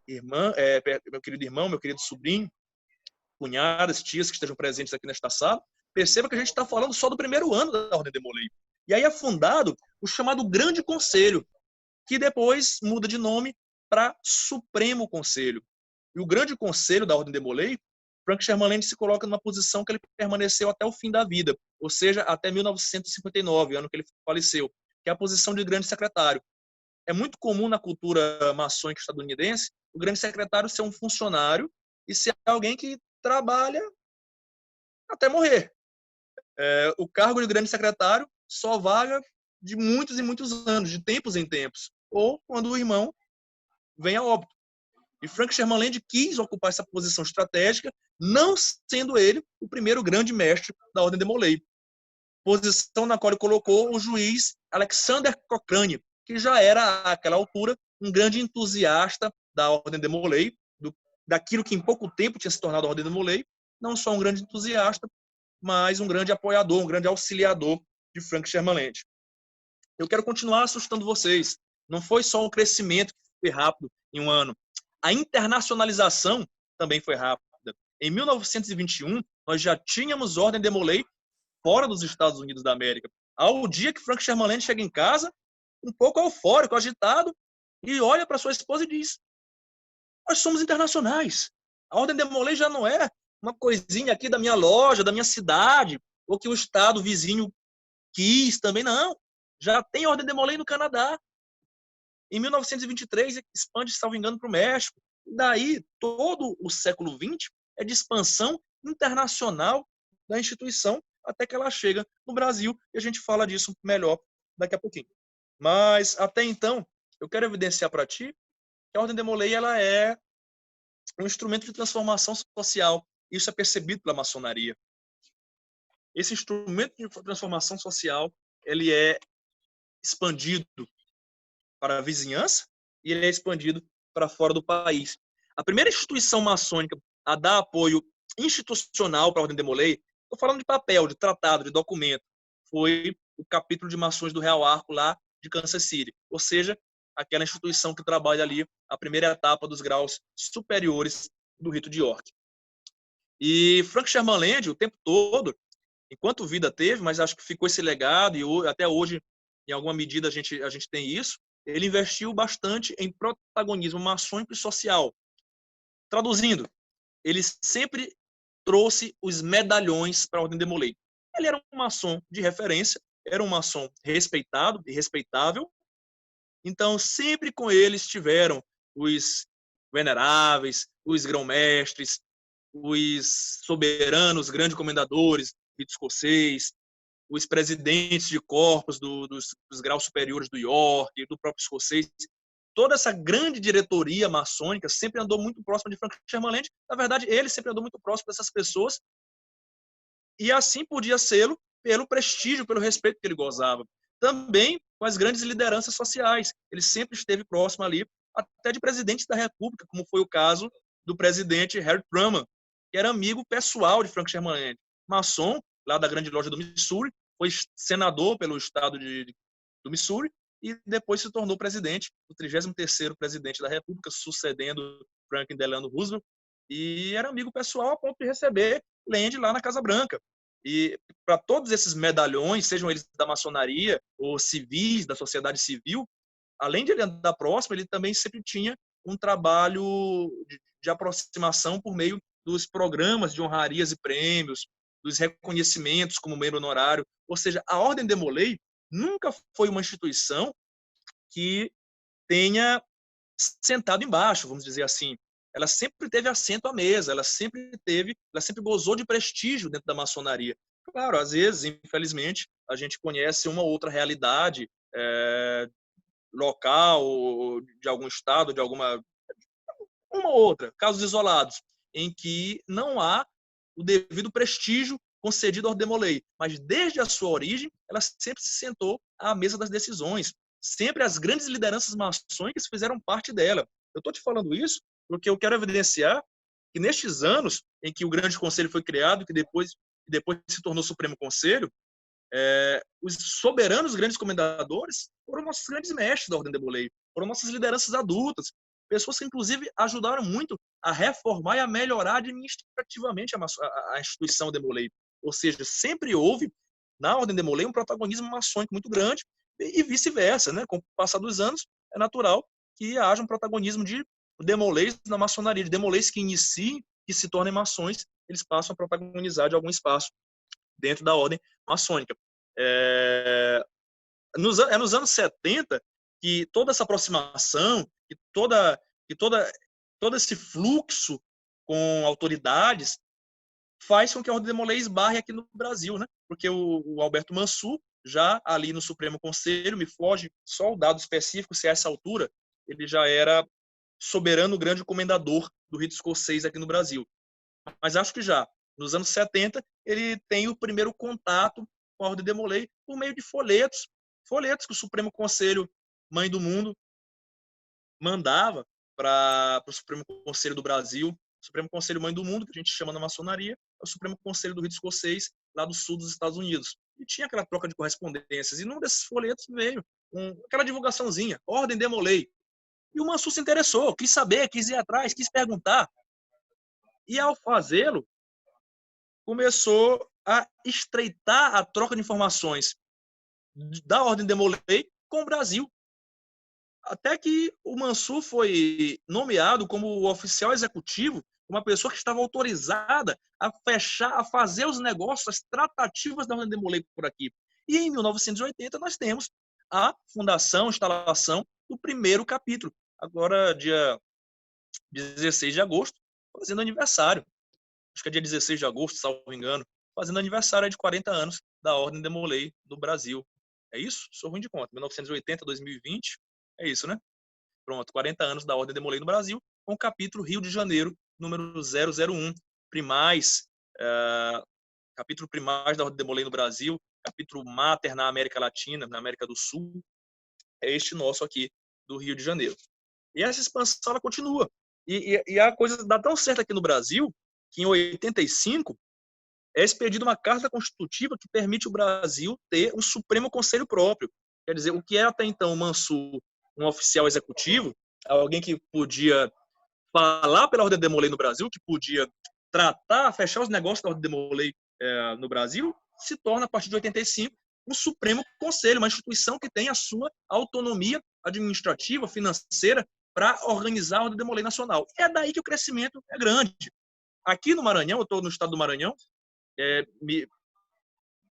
meu querido sobrinho, cunhadas, tias que estejam presentes aqui nesta sala, perceba que a gente está falando só do primeiro ano da Ordem de Molay. E aí é fundado o chamado Grande Conselho, que depois muda de nome para Supremo Conselho. E o Grande Conselho da Ordem de Molay, Frank Sherman Land se coloca numa posição que ele permaneceu até o fim da vida, ou seja, até 1959, ano que ele faleceu, que é a posição de grande secretário. É muito comum na cultura maçônica estadunidense o grande secretário ser um funcionário e ser alguém que trabalha até morrer. O cargo de grande secretário só vaga de muitos e muitos anos, de tempos em tempos, ou quando o irmão vem a óbito. E Frank Sherman Land quis ocupar essa posição estratégica, não sendo ele o primeiro grande mestre da Ordem de Molay. Posição na qual ele colocou o juiz Alexander Cochrane, que já era, àquela altura, um grande entusiasta da Ordem de Molay, daquilo que em pouco tempo tinha se tornado a Ordem de Molay, não só um grande entusiasta, mas um grande apoiador, um grande auxiliador de Frank Sherman Land. Eu quero continuar assustando vocês. Não foi só um crescimento que foi rápido em um ano. A internacionalização também foi rápida. Em 1921, nós já tínhamos Ordem de Molay fora dos Estados Unidos da América. Ao dia que Frank Sherman Land chega em casa, um pouco eufórico, agitado, e olha para sua esposa e diz: nós somos internacionais. A Ordem de Molay já não é uma coisinha aqui da minha loja, da minha cidade, ou que o estado vizinho quis também, não. Já tem Ordem de Molay no Canadá. Em 1923, expande, salvo engano, para o México. Daí, todo o século XX é de expansão internacional da instituição, até que ela chega no Brasil, e a gente fala disso melhor daqui a pouquinho. Mas, até então, eu quero evidenciar para ti que a Ordem de Molay ela é um instrumento de transformação social. Isso é percebido pela maçonaria. Esse instrumento de transformação social, ele é expandido para a vizinhança e ele é expandido para fora do país. A primeira instituição maçônica a dar apoio institucional para a Ordem de Molay, estou falando de papel, de tratado, de documento, foi o capítulo de maçons do Real Arco lá de Kansas City, ou seja, aquela instituição que trabalha ali a primeira etapa dos graus superiores do rito de York. E Frank Sherman Land, o tempo todo, enquanto vida teve, mas acho que ficou esse legado e até hoje, em alguma medida, a gente tem isso, ele investiu bastante em protagonismo maçônico e social. Traduzindo, ele sempre trouxe os medalhões para a Ordem de Molay. Ele era um maçom de referência, era um maçom respeitado e respeitável, então sempre com ele estiveram os veneráveis, os grão-mestres, os soberanos, grandes comendadores, rito escocês, os presidentes de corpos dos graus superiores do York, do próprio escocês. Toda essa grande diretoria maçônica sempre andou muito próxima de Frank Sherman Land. Na verdade, ele sempre andou muito próximo dessas pessoas e assim podia ser pelo prestígio, pelo respeito que ele gozava. Também com as grandes lideranças sociais. Ele sempre esteve próximo ali, até de presidentes da República, como foi o caso do presidente Harry Truman, que era amigo pessoal de Frank Sherman Land. Maçom, lá da Grande Loja do Missouri, foi senador pelo estado do Missouri e depois se tornou presidente, o 33º presidente da República, sucedendo Franklin Delano Roosevelt, e era amigo pessoal a ponto de receber Land lá na Casa Branca. E para todos esses medalhões, sejam eles da maçonaria ou civis, da sociedade civil, além de ele andar próximo, ele também sempre tinha um trabalho de aproximação por meio dos programas de honrarias e prêmios, dos reconhecimentos como membro honorário. Ou seja, a Ordem de Molay nunca foi uma instituição que tenha sentado embaixo, vamos dizer assim. Ela sempre teve assento à mesa, ela sempre gozou de prestígio dentro da maçonaria. Claro, às vezes, infelizmente, a gente conhece uma outra realidade local, de algum estado, de uma outra, casos isolados, em que não há o devido prestígio concedido ao Ordem de Molay, mas desde a sua origem, ela sempre se sentou à mesa das decisões. Sempre as grandes lideranças maçônicas fizeram parte dela. Eu estou te falando isso porque eu quero evidenciar que nestes anos em que o Grande Conselho foi criado, que depois se tornou Supremo Conselho, os soberanos grandes comendadores foram nossos grandes mestres da Ordem de Molay, foram nossas lideranças adultas, pessoas que inclusive ajudaram muito a reformar e a melhorar administrativamente a instituição de Molay. Ou seja, sempre houve na Ordem de Molay um protagonismo maçônico muito grande e vice-versa, né? Com o passar dos anos, é natural que haja um protagonismo de Demolays na maçonaria, de Demolays que iniciem, que se tornem maçons, eles passam a protagonizar de algum espaço dentro da ordem maçônica. Nos anos 70 que toda essa aproximação, que todo esse fluxo com autoridades faz com que a Ordem de Demolay esbarre aqui no Brasil, né? Porque o Alberto Mansur, já ali no Supremo Conselho, me foge só o dado específico, se a essa altura ele já era soberano grande comendador do rito escocês aqui no Brasil. Mas acho que já, nos anos 70, ele tem o primeiro contato com a Ordem de Demolay por meio de folhetos que o Supremo Conselho Mãe do Mundo mandava para o Supremo Conselho do Brasil. O Supremo Conselho Mãe do Mundo, que a gente chama na maçonaria, é o Supremo Conselho do Rito Escocês, lá do sul dos Estados Unidos. E tinha aquela troca de correspondências, e num desses folhetos veio aquela divulgaçãozinha, Ordem de Demolay. E o Mansur se interessou, quis saber, quis ir atrás, quis perguntar. E ao fazê-lo, começou a estreitar a troca de informações da Ordem de Demolay com o Brasil. Até que o Mansur foi nomeado como oficial executivo, uma pessoa que estava autorizada a fechar, a fazer os negócios, as tratativas da Ordem de Demolay por aqui. E em 1980 nós temos a fundação, instalação do primeiro capítulo. Agora, dia 16 de agosto, fazendo aniversário. Acho que é dia 16 de agosto, salvo engano, fazendo aniversário de 40 anos da Ordem de Demolay do Brasil. É isso? Sou ruim de conta. 1980, 2020, é isso, né? Pronto, 40 anos da Ordem de Demolay no Brasil, com o capítulo Rio de Janeiro, número 001, primais, capítulo primais da Ordem de Demolay no Brasil, capítulo mater na América Latina, na América do Sul, é este nosso aqui, do Rio de Janeiro. E essa expansão ela continua. E a coisa dá tão certo aqui no Brasil, que em 85 é expedida uma carta constitutiva que permite o Brasil ter um Supremo Conselho próprio. Quer dizer, o que é até então o Mansur, um oficial executivo, alguém que podia falar pela Ordem de Demolay no Brasil, que podia tratar, fechar os negócios da Ordem de Demolay no Brasil, se torna, a partir de 85, um Supremo Conselho, uma instituição que tem a sua autonomia administrativa, financeira, para organizar a Ordem de Demolay nacional. E é daí que o crescimento é grande. Aqui no Maranhão, eu estou no estado do Maranhão,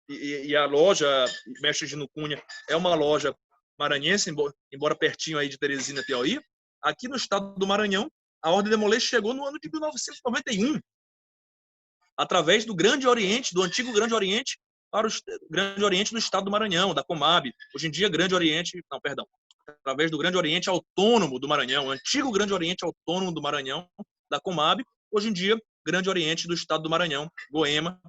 e a loja Mestre Gino Cunha é uma loja maranhense, embora pertinho aí de Teresina, Piauí. Aqui no estado do Maranhão, a Ordem de Demolay chegou no ano de 1991, através do Grande Oriente, do antigo Grande Oriente, para o Grande Oriente do estado do Maranhão, da Comab. Hoje em dia, Grande Oriente, não, perdão, através do Grande Oriente Autônomo do Maranhão, o antigo Grande Oriente Autônomo do Maranhão, da Comab, hoje em dia, Grande Oriente do estado do Maranhão, Goema.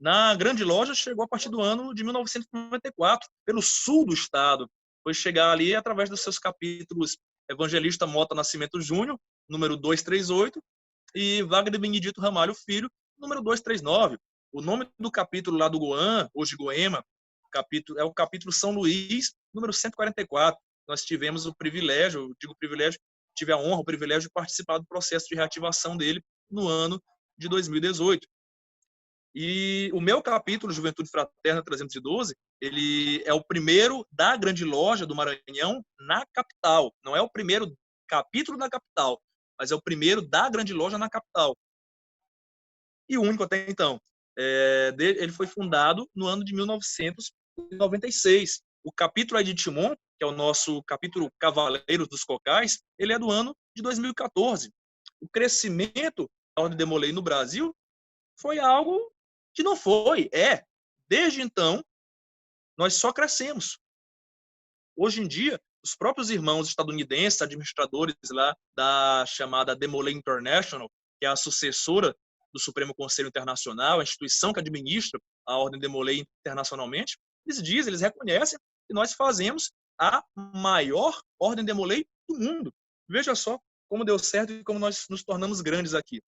Na grande loja chegou a partir do ano de 1994, pelo sul do estado. Foi chegar ali através dos seus capítulos Evangelista Mota Nascimento Júnior, número 238, e Wagner Benedito Ramalho Filho, número 239. O nome do capítulo lá do Goan, hoje Goema, é o capítulo São Luís, número 144. Nós tivemos o privilégio, tive a honra, o privilégio de participar do processo de reativação dele no ano de 2018. E o meu capítulo, Juventude Fraterna 312, ele é o primeiro da grande loja do Maranhão na capital. Não é o primeiro capítulo na capital, mas é o primeiro da grande loja na capital. E o único até então. Ele foi fundado no ano de 1996. O capítulo aí de Timon, que é o nosso capítulo Cavaleiros dos Cocais, ele é do ano de 2014. O crescimento da Ordem de Demolay no Brasil foi algo que não foi, Desde então, nós só crescemos. Hoje em dia, os próprios irmãos estadunidenses, administradores lá da chamada Demolay International, que é a sucessora do Supremo Conselho Internacional, a instituição que administra a Ordem de Demolay internacionalmente, eles reconhecem que nós fazemos a maior Ordem de Demolay do mundo. Veja só como deu certo e como nós nos tornamos grandes aqui.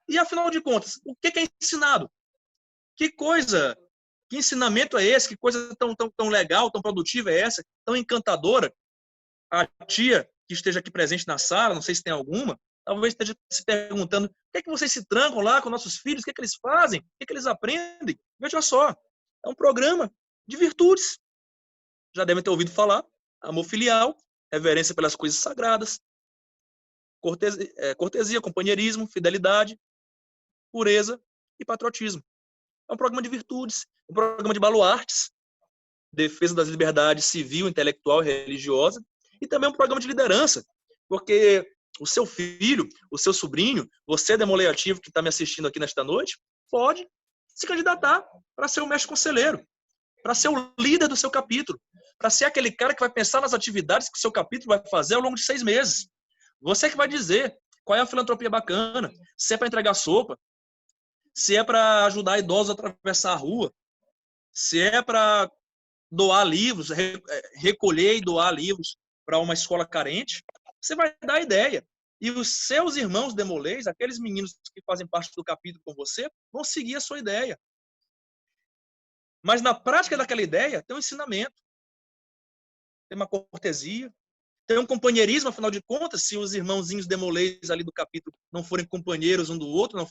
E, afinal de contas, o que é ensinado? Que ensinamento é esse? Que coisa tão legal, tão produtiva é essa? Tão encantadora? A tia que esteja aqui presente na sala, não sei se tem alguma, talvez esteja se perguntando: por que é que vocês se trancam lá com nossos filhos? O que é que eles fazem? O que é que eles aprendem? Veja só, é um programa de virtudes. Já devem ter ouvido falar: amor filial, reverência pelas coisas sagradas, cortesia, companheirismo, fidelidade, pureza e patriotismo. É um programa de virtudes, um programa de baluartes, defesa das liberdades civil, intelectual e religiosa, e também um programa de liderança, porque O seu filho, o seu sobrinho, você, Demolei ativo, que está me assistindo aqui nesta noite, pode se candidatar para ser o mestre conselheiro, para ser o líder do seu capítulo, para ser aquele cara que vai pensar nas atividades que o seu capítulo vai fazer ao longo de 6 meses. Você que vai dizer qual é a filantropia bacana, se é para entregar sopa, se é para ajudar idosos a atravessar a rua, se é para doar livros, recolher e doar livros para uma escola carente, você vai dar ideia. E os seus irmãos Demolês, aqueles meninos que fazem parte do capítulo com você, vão seguir a sua ideia. Mas na prática daquela ideia, tem um ensinamento, tem uma cortesia, tem um companheirismo, afinal de contas, se os irmãozinhos Demolês ali do capítulo não forem companheiros um do outro, não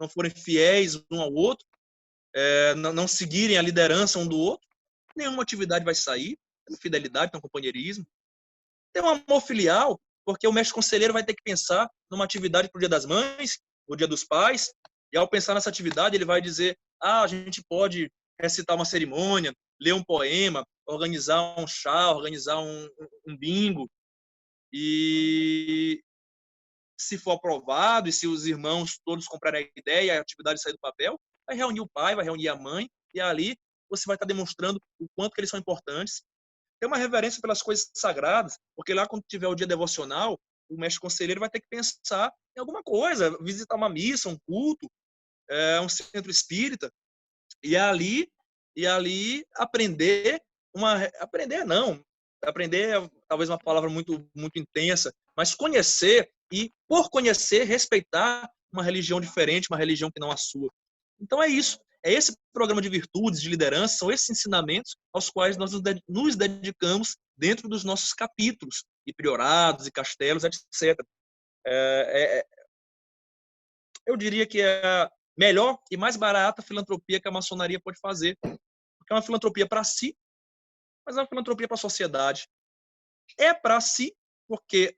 forem fiéis um ao outro, não seguirem a liderança um do outro, nenhuma atividade vai sair. Tem fidelidade, tem um companheirismo. Tem um amor filial, porque o mestre conselheiro vai ter que pensar numa atividade para o Dia das Mães, o Dia dos Pais, e ao pensar nessa atividade, ele vai dizer, a gente pode recitar uma cerimônia, ler um poema, organizar um chá, organizar um bingo, e se for aprovado, e se os irmãos todos comprarem a ideia, a atividade sair do papel, vai reunir o pai, vai reunir a mãe, e ali você vai estar demonstrando o quanto que eles são importantes. Tem uma reverência pelas coisas sagradas, porque lá quando tiver o dia devocional, o mestre conselheiro vai ter que pensar em alguma coisa, visitar uma missa, um culto, um centro espírita, e ali aprender aprender é talvez uma palavra muito muito intensa, mas conhecer e por conhecer respeitar uma religião diferente, uma religião que não a sua. Então é isso. É esse programa de virtudes, de liderança, são esses ensinamentos aos quais nós nos dedicamos dentro dos nossos capítulos, e priorados, e castelos, etc. Eu diria que é a melhor e mais barata filantropia que a maçonaria pode fazer. Porque é uma filantropia para si, mas é uma filantropia para a sociedade. É para si, porque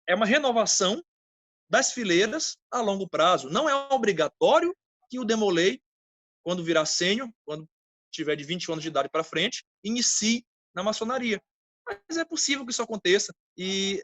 é uma renovação das fileiras a longo prazo. Não é obrigatório que o Demolei, quando virar sênior, quando tiver de 20 anos de idade para frente, inicie na maçonaria. Mas é possível que isso aconteça. E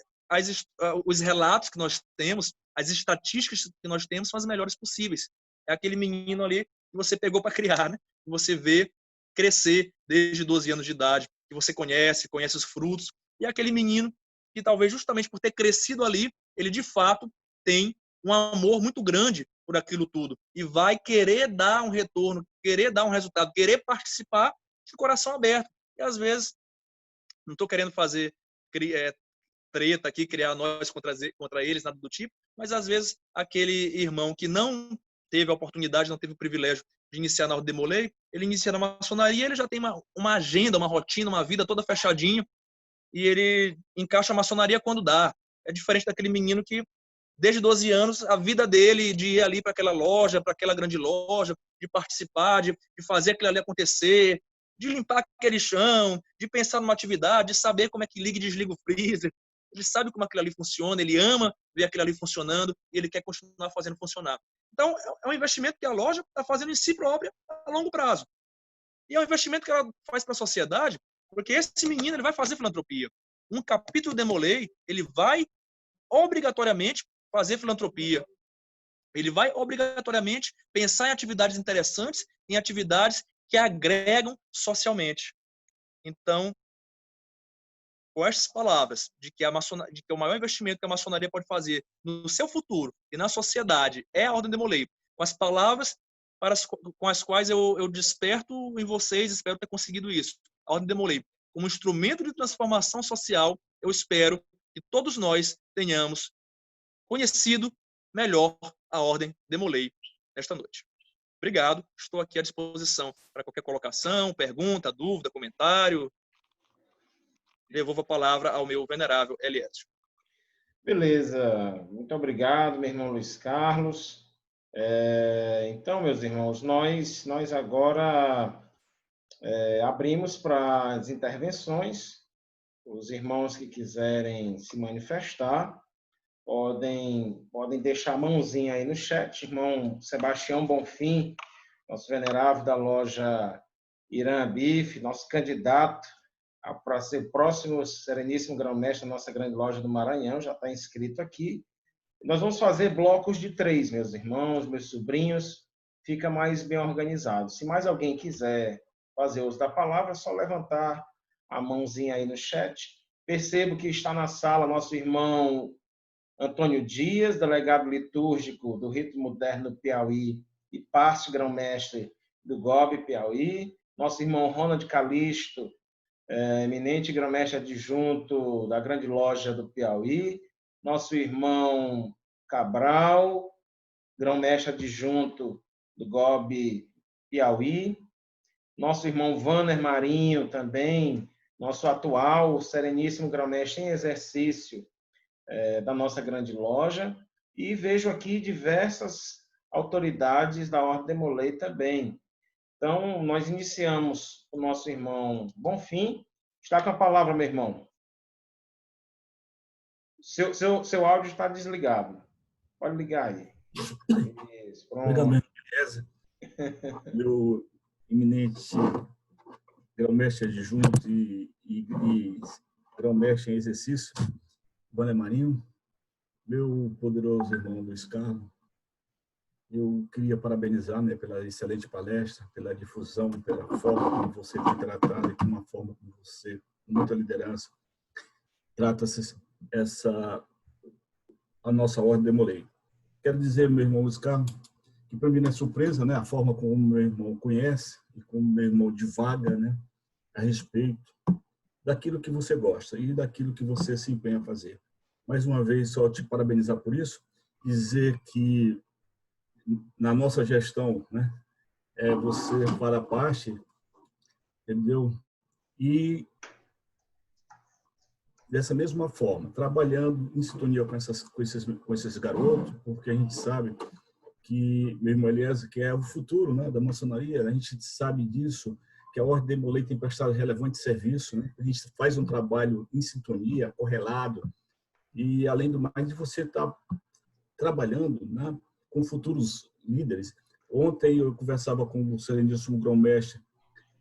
os relatos que nós temos, as estatísticas que nós temos são as melhores possíveis. É aquele menino ali que você pegou para criar, né? Que você vê crescer desde 12 anos de idade, que você conhece os frutos. E é aquele menino que talvez justamente por ter crescido ali, ele de fato tem um amor muito grande por aquilo tudo e vai querer dar um retorno, querer dar um resultado, querer participar de coração aberto. E às vezes, não estou querendo fazer treta aqui, criar nós contra eles, nada do tipo, mas às vezes aquele irmão que não teve a oportunidade, não teve o privilégio de iniciar na Ordem Demolei, ele inicia na maçonaria, ele já tem uma agenda, uma rotina, uma vida toda fechadinha, e ele encaixa a maçonaria quando dá. É diferente daquele menino que desde 12 anos, a vida dele de ir ali para aquela loja, para aquela grande loja, de participar, de fazer aquilo ali acontecer, de limpar aquele chão, de pensar numa atividade, de saber como é que liga e desliga o freezer. Ele sabe como aquilo ali funciona, ele ama ver aquilo ali funcionando e ele quer continuar fazendo funcionar. Então, é um investimento que a loja está fazendo em si própria a longo prazo. E é um investimento que ela faz para a sociedade, porque esse menino ele vai fazer filantropia. Um capítulo Demolei, ele vai obrigatoriamente fazer filantropia. Ele vai obrigatoriamente pensar em atividades interessantes, em atividades que agregam socialmente. Então, com estas palavras, de que o maior investimento que a maçonaria pode fazer no seu futuro e na sociedade é a Ordem Demolei, com as palavras com as quais eu desperto em vocês, espero ter conseguido isso. A Ordem Demolei, como instrumento de transformação social, eu espero que todos nós tenhamos conhecido melhor a Ordem Demolei nesta noite. Obrigado, estou aqui à disposição para qualquer colocação, pergunta, dúvida, comentário. Devolvo a palavra ao meu venerável Eliésio. Beleza, muito obrigado, meu irmão Luiz Carlos. Então, meus irmãos, nós agora abrimos para as intervenções. Os irmãos que quiserem se manifestar, podem deixar a mãozinha aí no chat. Irmão Sebastião Bonfim, nosso venerável da loja Irã Bife, nosso candidato para ser o próximo Sereníssimo Grão-Mestre da nossa grande loja do Maranhão, já está inscrito aqui. Nós vamos fazer blocos de 3, meus irmãos, meus sobrinhos, fica mais bem organizado. Se mais alguém quiser fazer uso da palavra, é só levantar a mãozinha aí no chat. Percebo que está na sala nosso irmão Antônio Dias, delegado litúrgico do Rito Moderno do Piauí e parte grão-mestre do GOB Piauí. Nosso irmão Ronald Calixto, eminente grão-mestre adjunto da grande loja do Piauí. Nosso irmão Cabral, grão-mestre adjunto do GOB Piauí. Nosso irmão Vanner Marinho também, nosso atual Sereníssimo Grão-Mestre em exercício da nossa grande loja. E vejo aqui diversas autoridades da Ordem Demolei também. Então, nós iniciamos o nosso irmão Bonfim. Está com a palavra, meu irmão. Seu áudio está desligado. Pode ligar aí. Isso, pronto. Meu eminente grão-mestre adjunto e grão-mestre em exercício, Vanner Marinho, meu poderoso irmão Luiz Carlos, eu queria parabenizar, né, pela excelente palestra, pela difusão, pela forma como você tem tratado e com uma forma como você, com muita liderança, trata-se a nossa Ordem Demolei. Quero dizer, meu irmão Luiz Carlos, que para mim não é surpresa, né, a forma como meu irmão conhece e como meu irmão divaga, né, a respeito daquilo que você gosta e daquilo que você se empenha a fazer. Mais uma vez, só te parabenizar por isso, dizer que na nossa gestão, né, você para parte, entendeu? E dessa mesma forma, trabalhando em sintonia com esses garotos, porque a gente sabe que, meu irmão Eliezer, que é o futuro, né, da maçonaria, a gente sabe disso, que a Ordem Demolei tem prestado relevante serviço, né? A gente faz um trabalho em sintonia, correlado, e além do mais, você está trabalhando, né, com futuros líderes. Ontem eu conversava com o Sereníssimo Grão-Mestre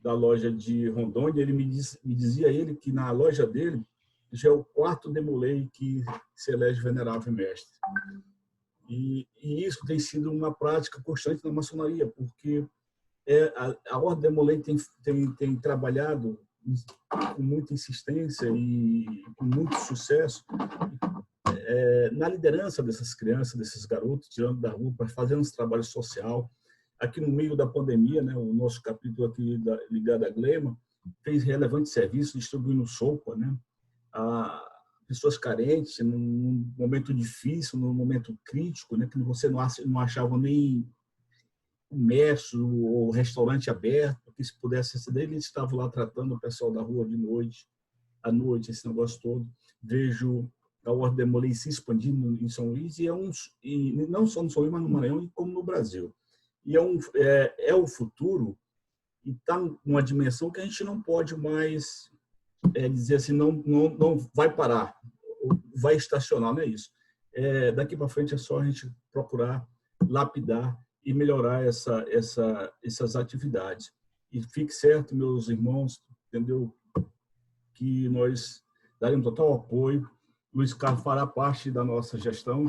da loja de Rondônia, ele me dizia ele que na loja dele já é o 4º Demolei que se elege venerável mestre. E isso tem sido uma prática constante na maçonaria, porque a Ordem Demolei tem trabalhado com muita insistência e com muito sucesso na liderança dessas crianças, desses garotos, tirando da rua, fazendo esse trabalho social. Aqui no meio da pandemia, né, o nosso capítulo aqui ligado à Glema fez relevante serviço, distribuindo sopa, né, a pessoas carentes, num momento difícil, num momento crítico, né, que você não achava nem comércio ou restaurante aberto, que se pudesse aceder, eles estavam lá tratando o pessoal da rua de noite, à noite, esse negócio todo. Vejo a Ordem Demolei se expandindo em São Luís, e não só no São Luís, mas no Maranhão, como no Brasil. E é o futuro, e está numa dimensão que a gente não pode mais dizer assim, não vai parar, vai estacionar, não é isso. Daqui para frente é só a gente procurar lapidar e melhorar essas atividades. E fique certo, meus irmãos, entendeu? Que nós daremos total apoio. Luiz Carlos fará parte da nossa gestão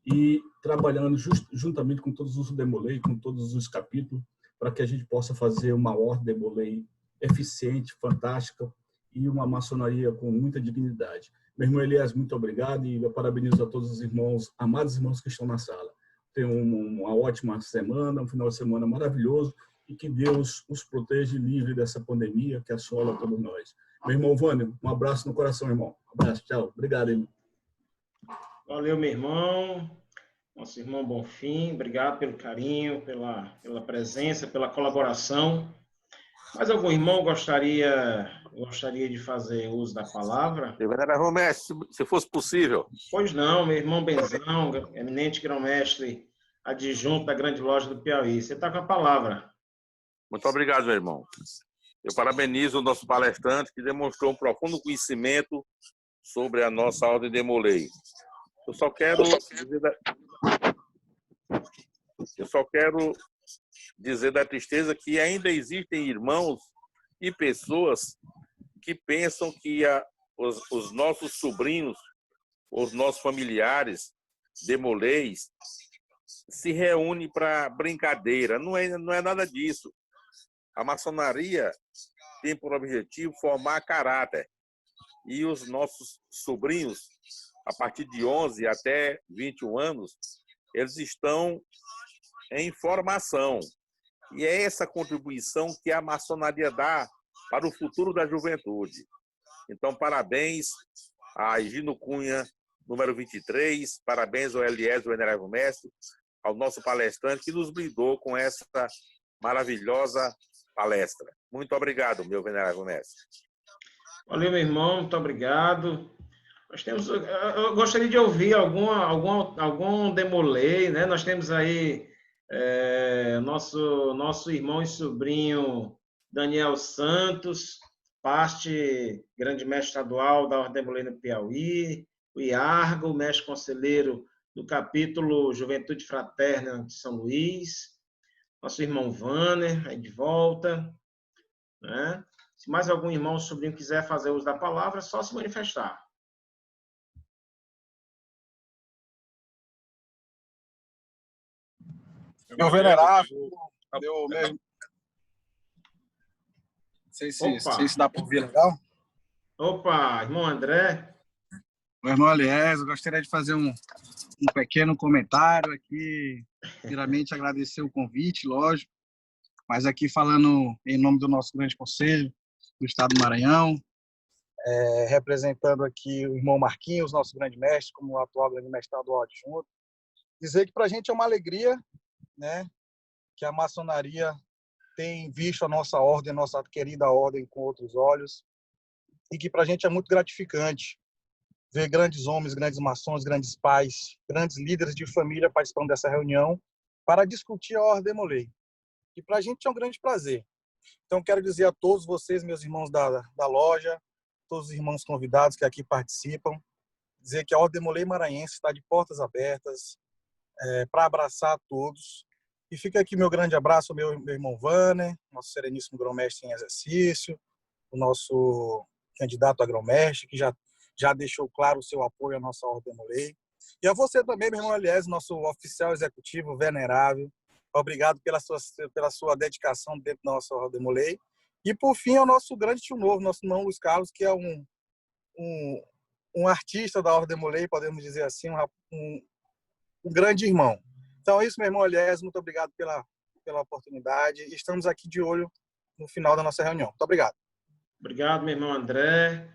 e trabalhando juntamente com todos os Demolei, com todos os capítulos, para que a gente possa fazer uma Ordem Demolei eficiente, fantástica e uma maçonaria com muita dignidade. Meu irmão Elias, muito obrigado e eu parabenizo a todos os irmãos, amados irmãos que estão na sala. Tenham uma ótima semana, um final de semana maravilhoso e que Deus os proteja e livre dessa pandemia que assola todos nós. Meu irmão Vânio, um abraço no coração, irmão. Um abraço, tchau. Obrigado, irmão. Valeu, meu irmão. Nosso irmão Bonfim, obrigado pelo carinho, pela presença, pela colaboração. Mais algum irmão gostaria de fazer uso da palavra? Venerável mestre, se fosse possível. Pois não, meu irmão Benzão, eminente grão-mestre adjunto da grande loja do Piauí. Você está com a palavra. Muito obrigado, meu irmão. Eu parabenizo o nosso palestrante que demonstrou um profundo conhecimento sobre a nossa Ordem Demolei. Eu só quero dizer da tristeza que ainda existem irmãos e pessoas que pensam que os nossos sobrinhos, os nossos familiares demoleis se reúnem para brincadeira. Não é nada disso. A maçonaria tem por objetivo formar caráter. E os nossos sobrinhos, a partir de 11 até 21 anos, eles estão em formação. E é essa contribuição que a maçonaria dá para o futuro da juventude. Então, parabéns a Higino Cunha, número 23, parabéns ao Eliezer Venerável Mestre, ao nosso palestrante que nos brindou com essa maravilhosa palestra. Muito obrigado, meu Venerável Mestre. Valeu, meu irmão, muito obrigado. Eu gostaria de ouvir algum demolei, né? Nós temos aí nosso irmão e sobrinho Daniel Santos, parte grande mestre estadual da Ordem Demolei no Piauí, o Iargo, mestre conselheiro do capítulo Juventude Fraterna de São Luís, nosso irmão Vanner, aí de volta, né? Se mais algum irmão ou sobrinho quiser fazer uso da palavra, é só se manifestar. Meu venerável, meu... Não sei se dá para ouvir legal. Opa, irmão André. Meu irmão Eliezer, gostaria de fazer um pequeno comentário aqui. Primeiramente, agradecer o convite, lógico, mas aqui falando em nome do nosso grande conselho do Estado do Maranhão, representando aqui o irmão Marquinhos, nosso grande mestre, como o atual grande mestre estadual adjunto, dizer que para a gente é uma alegria, né, que a maçonaria tem visto a nossa ordem, nossa querida ordem com outros olhos, e que para a gente é muito gratificante ver grandes homens, grandes maçons, grandes pais, grandes líderes de família participando dessa reunião para discutir a Ordem Demolei. E para a gente é um grande prazer. Então, quero dizer a todos vocês, meus irmãos da loja, todos os irmãos convidados que aqui participam, dizer que a Ordem Demolei Maranhense está de portas abertas para abraçar a todos. E fica aqui meu grande abraço ao meu irmão Vanner, nosso sereníssimo grão-mestre em exercício, o nosso candidato a grão-mestre, que já deixou claro o seu apoio à nossa Ordem Demolei. E a você também, meu irmão Eliezer, nosso oficial executivo venerável. Obrigado pela sua dedicação dentro da nossa Ordem Demolei. E, por fim, ao nosso grande tio novo, nosso irmão Luiz Carlos, que é um artista da Ordem Demolei, podemos dizer assim, um grande irmão. Então é isso, meu irmão Eliezer, muito obrigado pela oportunidade. Estamos aqui de olho no final da nossa reunião. Muito obrigado. Obrigado, meu irmão André,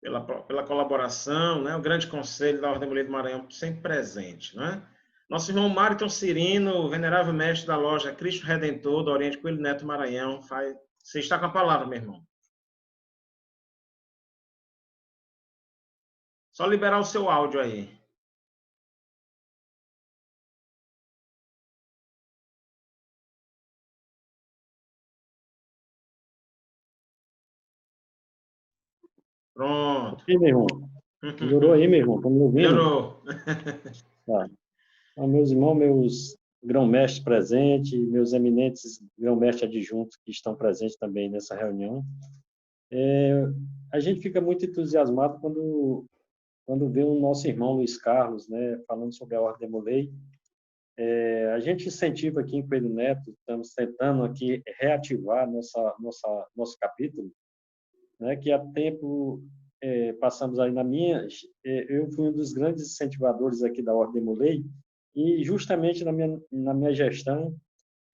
pela colaboração, né? O grande conselho da Ordem Demolei do Maranhão sempre presente, né? Nosso irmão Máriton Cirino, venerável mestre da loja Cristo Redentor, do Oriente Coelho Neto Maranhão. Você está com a palavra, meu irmão. Só liberar o seu áudio aí. Pronto. E aí, meu irmão? Melhorou aí, meu irmão? Estão me ouvindo? Melhorou. Tá. Então, meus irmãos, meus grão-mestres presentes, meus eminentes grão-mestres adjuntos que estão presentes também nessa reunião. A gente fica muito entusiasmado quando vê o nosso irmão Luiz Carlos, né, falando sobre a Ordem Demolei. A gente incentiva aqui em Coelho Neto, estamos tentando aqui reativar nosso capítulo, né, que há tempo passamos aí eu fui um dos grandes incentivadores aqui da Ordem Demolei, e justamente na minha gestão,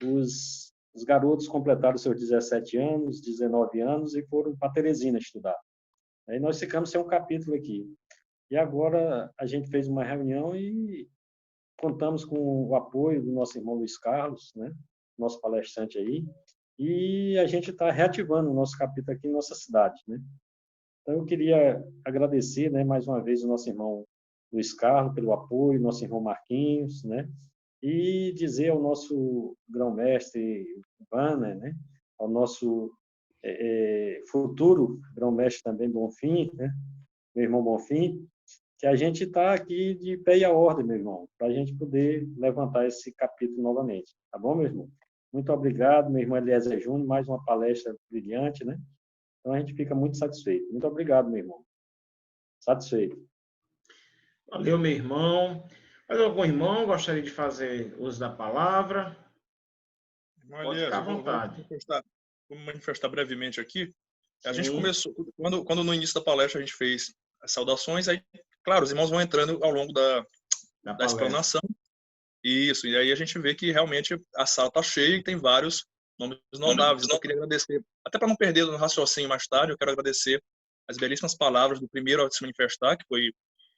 os garotos completaram seus 17 anos, 19 anos e foram para Teresina estudar. Aí nós ficamos sem um capítulo aqui. E agora a gente fez uma reunião e contamos com o apoio do nosso irmão Luiz Carlos, né, nosso palestrante aí, e a gente está reativando o nosso capítulo aqui em nossa cidade, né? Então, eu queria agradecer, né, mais uma vez o nosso irmão Luiz Carlos pelo apoio, nosso irmão Marquinhos, né, e dizer ao nosso grão-mestre Vanner, né, ao nosso futuro grão-mestre também Bonfim, né, meu irmão Bonfim, que a gente está aqui de pé e à ordem, meu irmão, para a gente poder levantar esse capítulo novamente. Tá bom, meu irmão? Muito obrigado, meu irmão Eliezer Júnior, mais uma palestra brilhante, né? Então, a gente fica muito satisfeito. Muito obrigado, meu irmão. Satisfeito. Valeu, meu irmão. Mais algum irmão gostaria de fazer uso da palavra? Pode ficar à vontade. Vou manifestar brevemente aqui. A gente Sim. começou, quando no início da palestra a gente fez as saudações, aí, claro, os irmãos vão entrando ao longo da explanação. Isso, e aí a gente vê que realmente a sala está cheia e tem vários nomes notáveis. Então, eu queria agradecer, até para não perder no raciocínio mais tarde, eu quero agradecer as belíssimas palavras do primeiro a se manifestar, que foi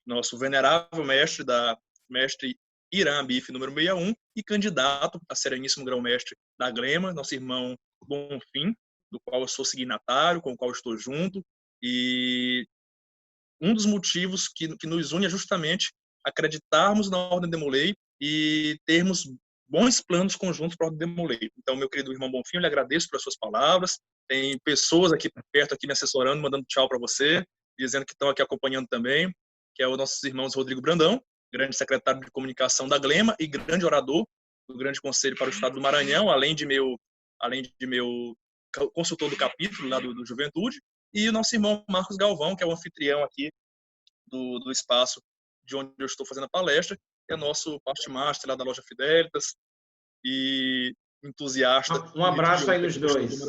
nosso venerável mestre Irã Bife, número 61, e candidato a sereníssimo grão-mestre da Glema, nosso irmão Bonfim, do qual eu sou signatário, com o qual eu estou junto, e um dos motivos que nos une é justamente acreditarmos na Ordem Demolei e termos bons planos conjuntos para a Ordem Demolei. Então, meu querido irmão Bonfim, eu lhe agradeço pelas suas palavras. Tem pessoas aqui perto aqui me assessorando, mandando tchau para você, dizendo que estão aqui acompanhando também, que é o nossos irmãos Rodrigo Brandão, grande secretário de comunicação da Glema e grande orador do Grande Conselho para o Estado do Maranhão, além de meu consultor do capítulo lá do Juventude, e o nosso irmão Marcos Galvão, que é o anfitrião aqui do espaço de onde eu estou fazendo a palestra, que é nosso pastmaster lá da loja Fidelitas e entusiasta. Um abraço aí nos dois.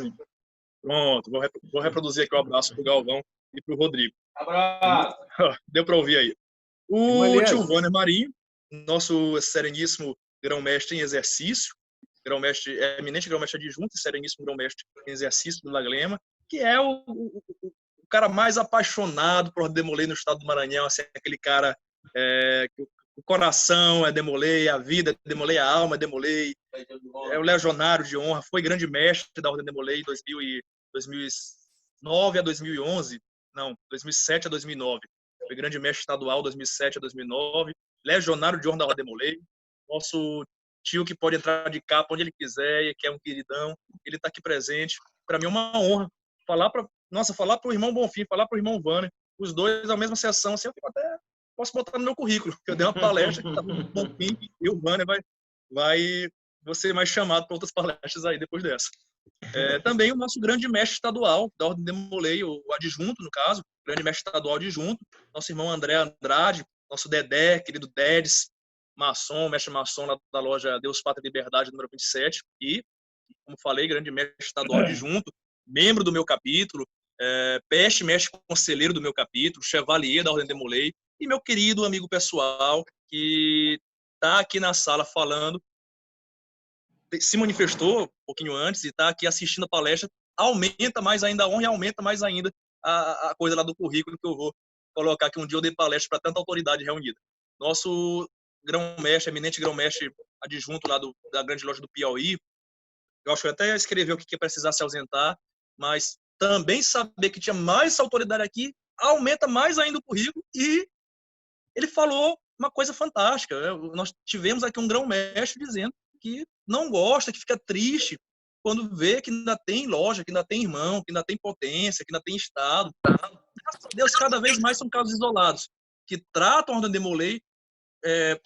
Pronto, vou reproduzir aqui o abraço para o Galvão e para o Rodrigo. Abraço! Deu para ouvir aí. O tio Wanner Marinho, nosso sereníssimo grão-mestre em exercício, eminente grão-mestre adjunto e sereníssimo grão-mestre em exercício do Glema, que é o cara mais apaixonado por Demolei no estado do Maranhão, assim, aquele cara o coração é Demolei, a vida é Demolei, a alma é Demolei, é o legionário de honra, foi grande mestre da Ordem Demolei 2009 a 2011, não, 2007 a 2009, foi grande mestre estadual 2007 a 2009, legionário de honra da Ordem Demolei, nosso tio que pode entrar de capa onde ele quiser, que é um queridão, ele está aqui presente, para mim é uma honra falar para o irmão Bonfim, falar para o irmão Wanner, os dois na mesma sessão, assim, eu até posso botar no meu currículo, que eu dei uma palestra que tá com o Bonfim e o Wanner vou ser mais chamado para outras palestras aí depois dessa. Também o nosso grande mestre estadual da Ordem Demolei, o adjunto, no caso, grande mestre estadual adjunto, nosso irmão André Andrade, nosso Dedé, querido Dedes, mestre maçom lá da loja Deus, Pátria e Liberdade, número 27, e, como falei, grande mestre estadual adjunto, membro do meu capítulo, peste mestre conselheiro do meu capítulo, chevalier da Ordem Demolei, e meu querido amigo pessoal, que está aqui na sala falando, se manifestou um pouquinho antes e está aqui assistindo a palestra, aumenta mais ainda a honra e aumenta mais ainda a coisa lá do currículo que eu vou colocar, que um dia eu dei palestra para tanta autoridade reunida. Nosso grão-mestre, eminente grão-mestre adjunto lá da grande loja do Piauí, eu acho que até escreveu que ia precisar se ausentar, mas também saber que tinha mais autoridade aqui aumenta mais ainda o currículo, e ele falou uma coisa fantástica. Nós tivemos aqui um grão-mestre dizendo que não gosta, que fica triste quando vê que ainda tem loja, que ainda tem irmão, que ainda tem potência, que ainda tem Estado. Graças a Deus, cada vez mais são casos isolados, que tratam a Ordem Demolei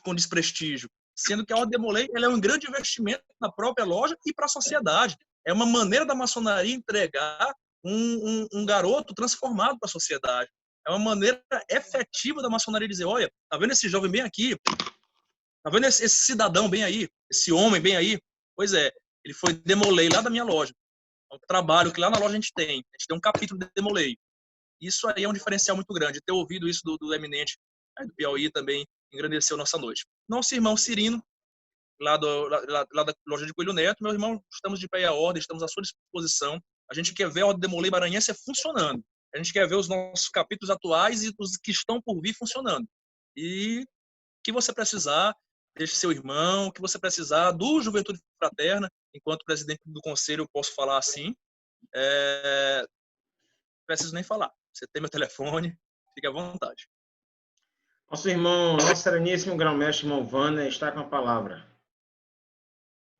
com desprestígio, sendo que a Ordem Demolei é um grande investimento na própria loja e para a sociedade. É uma maneira da maçonaria entregar um garoto transformado para a sociedade. É uma maneira efetiva da maçonaria dizer, olha, tá vendo esse jovem bem aqui? Tá vendo esse cidadão bem aí? Esse homem bem aí? Pois é, ele foi Demolei lá da minha loja. É um trabalho que lá na loja a gente tem um capítulo de Demolei. Isso aí é um diferencial muito grande. Ter ouvido isso do eminente do Piauí também engrandeceu nossa noite. Nosso irmão Cirino, lá da loja de Coelho Neto, meu irmão, estamos de pé e à ordem, estamos à sua disposição. A gente quer ver a Ordem Demolei Maranhense funcionando. A gente quer ver os nossos capítulos atuais e os que estão por vir funcionando. E que você precisar, deixe seu irmão, que você precisar do Juventude Fraterna, enquanto presidente do conselho eu posso falar assim, não preciso nem falar. Você tem meu telefone, fique à vontade. Nosso irmão, nosso sereníssimo grão-mestre, irmão Wanner, está com a palavra.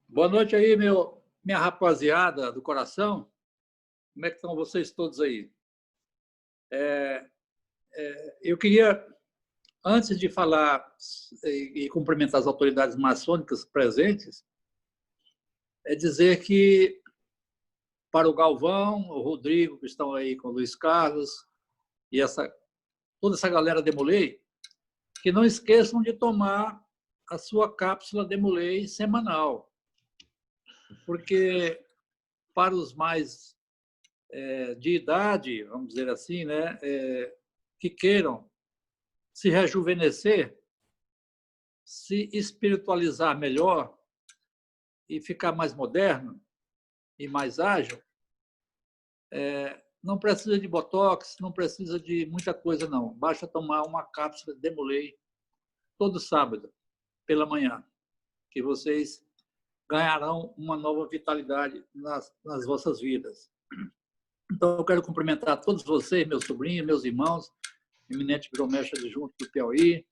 Boa noite aí, minha rapaziada do coração. Como é que estão vocês todos aí? Eu queria, antes de falar e cumprimentar as autoridades maçônicas presentes, dizer que para o Galvão, o Rodrigo, que estão aí com o Luiz Carlos, e toda essa galera Demolei, que não esqueçam de tomar a sua cápsula Demolei semanal. Porque para os mais de idade, vamos dizer assim, né, que queiram se rejuvenescer, se espiritualizar melhor e ficar mais moderno e mais ágil, não precisa de botox, não precisa de muita coisa, não. Basta tomar uma cápsula de Demolei todo sábado, pela manhã, que vocês ganharão uma nova vitalidade nas vossas vidas. Então, eu quero cumprimentar todos vocês, meus sobrinhos, meus irmãos, eminente grão-mestre adjunto do Piauí,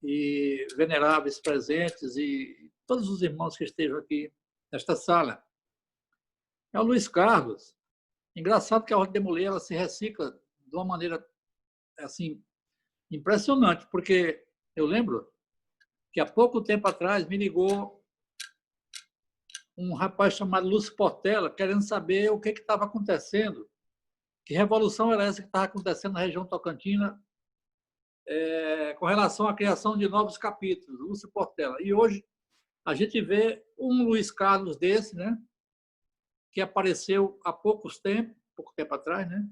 e veneráveis presentes, e todos os irmãos que estejam aqui nesta sala. É o Luiz Carlos. Engraçado que a Ordem Demolei ela se recicla de uma maneira assim impressionante, porque eu lembro que há pouco tempo atrás me ligou um rapaz chamado Lúcio Portela, querendo saber o que estava acontecendo, que revolução era essa que estava acontecendo na região tocantina com relação à criação de novos capítulos, Lúcio Portela. E hoje a gente vê um Luiz Carlos desse, né, que apareceu há pouco tempo atrás, né,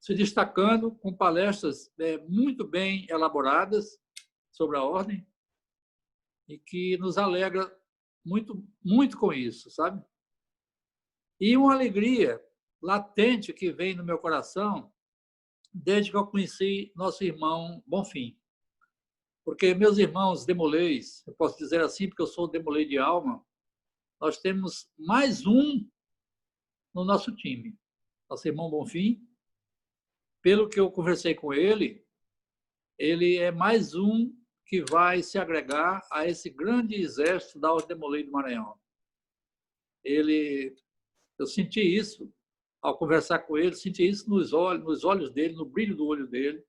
se destacando com palestras muito bem elaboradas sobre a ordem e que nos alegra muito, muito com isso, sabe? E uma alegria latente que vem no meu coração desde que eu conheci nosso irmão Bonfim. Porque meus irmãos Demoleis, eu posso dizer assim, porque eu sou Demolei de alma, nós temos mais um no nosso time. Nosso irmão Bonfim, pelo que eu conversei com ele, ele é mais um que vai se agregar a esse grande exército da Ordem Demolei do Maranhão. Eu senti isso ao conversar com ele, senti isso nos olhos dele, no brilho do olho dele,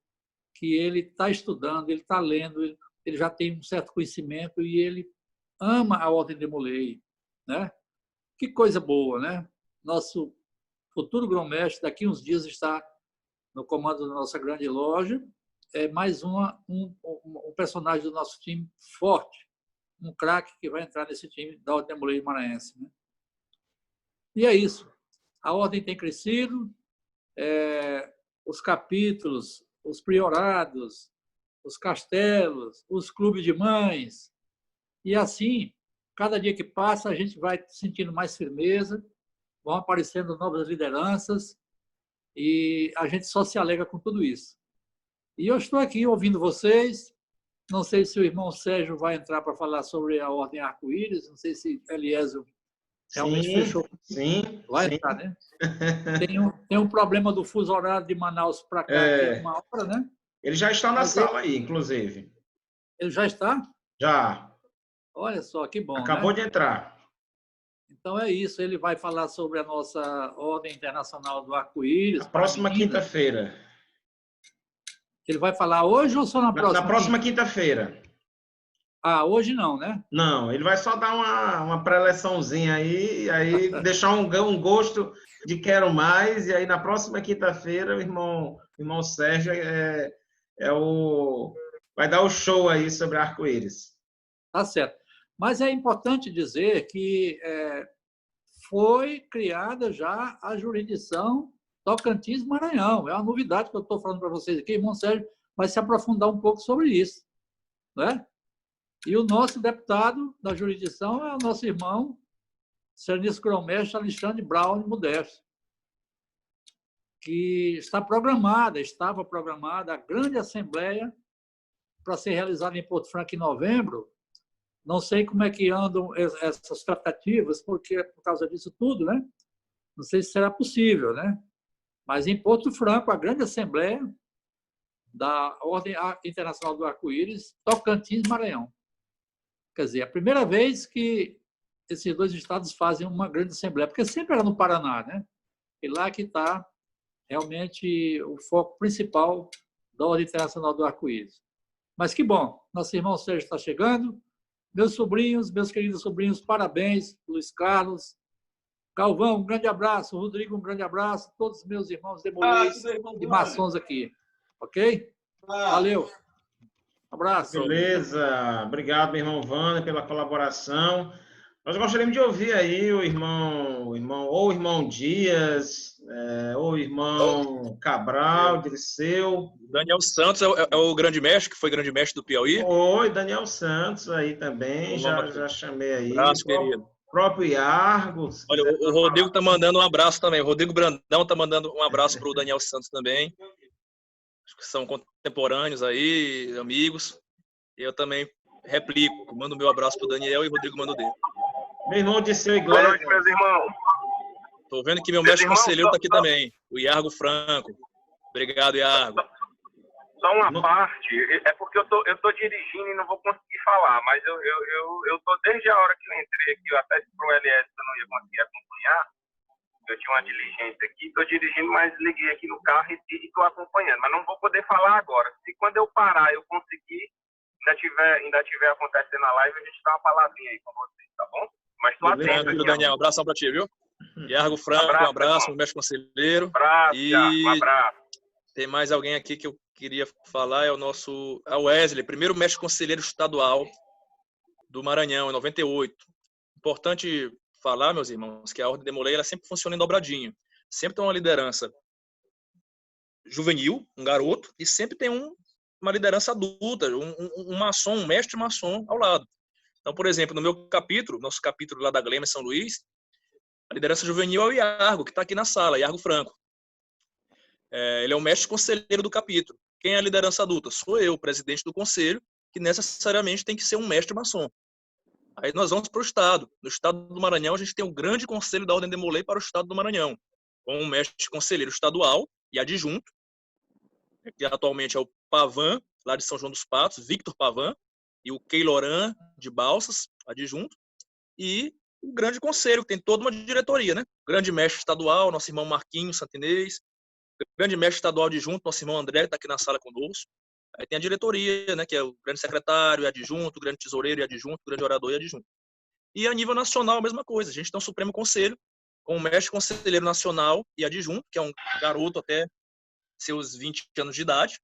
que ele está estudando, ele está lendo, ele já tem um certo conhecimento e ele ama a Ordem Demolei, né? Que coisa boa, né? Nosso futuro grão-mestre, daqui uns dias, está no comando da nossa grande loja, mais um personagem do nosso time forte, um craque que vai entrar nesse time da Ordem Demolei Maranhense, né? E é isso. A ordem tem crescido, os capítulos, os priorados, os castelos, os clubes de mães. E assim, cada dia que passa, a gente vai sentindo mais firmeza, vão aparecendo novas lideranças e a gente só se alegra com tudo isso. E eu estou aqui ouvindo vocês. Não sei se o irmão Sérgio vai entrar para falar sobre a Ordem Arco-Íris, não sei se Eliésio realmente fechou. Sim, vai entrar, né? Tem um problema do fuso horário de Manaus para cá, que uma hora, né? Ele já está na sala aí, inclusive. Ele já está? Já. Olha só, que bom. Acabou, né? de entrar. Então é isso, ele vai falar sobre a nossa Ordem Internacional do Arco-Íris. Na próxima quinta-feira. Ele vai falar hoje ou só na próxima? Na próxima quinta-feira. Ah, hoje não, né? Não, ele vai só dar uma pré-eleçãozinha aí deixar um gosto de quero mais, e aí na próxima quinta-feira o irmão Sérgio vai dar o show aí sobre Arco-Íris. Tá certo. Mas é importante dizer que foi criada já a jurisdição Tocantins-Maranhão. É uma novidade que eu estou falando para vocês aqui. O irmão Sérgio vai se aprofundar um pouco sobre isso, né? E o nosso deputado da jurisdição é o nosso irmão, Sereníssimo Grão-Mestre Alexandre Brown Modesto, que estava programada a grande assembleia para ser realizada em Porto Franco em novembro. Não sei como é que andam essas tratativas, porque por causa disso tudo, né? Não sei se será possível, né? Mas em Porto Franco, a grande assembleia da Ordem Internacional do Arco-Íris, Tocantins-Maranhão. Quer dizer, é a primeira vez que esses dois estados fazem uma grande assembleia, porque sempre era no Paraná, né? E lá que está realmente o foco principal da Ordem Internacional do Arco-Íris. Mas que bom, nosso irmão Sérgio está chegando. Meus sobrinhos, meus queridos sobrinhos, parabéns, Luiz Carlos, Calvão, um grande abraço. Rodrigo, um grande abraço. Todos os meus irmãos demolês e maçons aqui. Ok? Valeu. Abraço. Beleza. Obrigado, meu irmão Vânia, pela colaboração. Nós gostaríamos de ouvir aí o irmão Dias, ou o irmão Cabral, Dirceu. Daniel Santos é o grande mestre, que foi grande mestre do Piauí. Oi, Daniel Santos aí também, já chamei aí. Abraço, querido. O próprio Iargo. Olha, o Rodrigo tá mandando um abraço também. O Rodrigo Brandão tá mandando um abraço para o Daniel Santos também. Acho que são contemporâneos aí, amigos. Eu também replico, mando meu abraço para o Daniel e o Rodrigo manda o dele. Meu irmão Dirceu Boa Iglesias. noite, meus irmãos. Tô vendo que meu mestre conselheiro tá aqui também, o Iargo Franco. Obrigado, Iargo. Só uma parte, é porque eu tô dirigindo e não vou conseguir falar, mas eu tô desde a hora que eu entrei aqui, eu até disse pro LS que eu não ia conseguir acompanhar, eu tinha uma diligência aqui, tô dirigindo, mas liguei aqui no carro e tô acompanhando, mas não vou poder falar agora. Se quando eu parar eu conseguir, ainda tiver acontecendo a live, a gente dá uma palavrinha aí com vocês, tá bom? Mas tô atento. Tranquilo, Daniel. Um abração pra ti, viu? Iargo Franco, um abraço, meu mestre conselheiro. Um abraço. Tem mais alguém aqui que eu queria falar, é o Wesley, primeiro mestre conselheiro estadual do Maranhão, em 98. Importante falar, meus irmãos, que a Ordem Demolei, ela sempre funciona em dobradinho. Sempre tem uma liderança juvenil, um garoto, e sempre tem uma liderança adulta, um maçom, um mestre maçom ao lado. Então, por exemplo, no meu capítulo, nosso capítulo lá da Glema, São Luís, a liderança juvenil é o Iargo, que está aqui na sala, Iargo Franco. Ele é o mestre conselheiro do capítulo. Quem é a liderança adulta? Sou eu, presidente do conselho, que necessariamente tem que ser um mestre maçom. Aí nós vamos para o Estado. No Estado do Maranhão, a gente tem o grande conselho da Ordem Demolei para o Estado do Maranhão, com um mestre conselheiro estadual e adjunto, que atualmente é o Pavan, lá de São João dos Patos, Victor Pavan, e o Keiloran, de Balsas, adjunto, e o grande conselho, que tem toda uma diretoria, né? O grande mestre estadual, nosso irmão Marquinhos Santinês, grande mestre estadual adjunto, nosso irmão André, que está aqui na sala conosco. Aí tem a diretoria, né, que é o grande secretário e adjunto, o grande tesoureiro e adjunto, o grande orador e adjunto. E a nível nacional, a mesma coisa. A gente tem um Supremo Conselho, com o mestre conselheiro nacional e adjunto, que é um garoto até seus 20 anos de idade,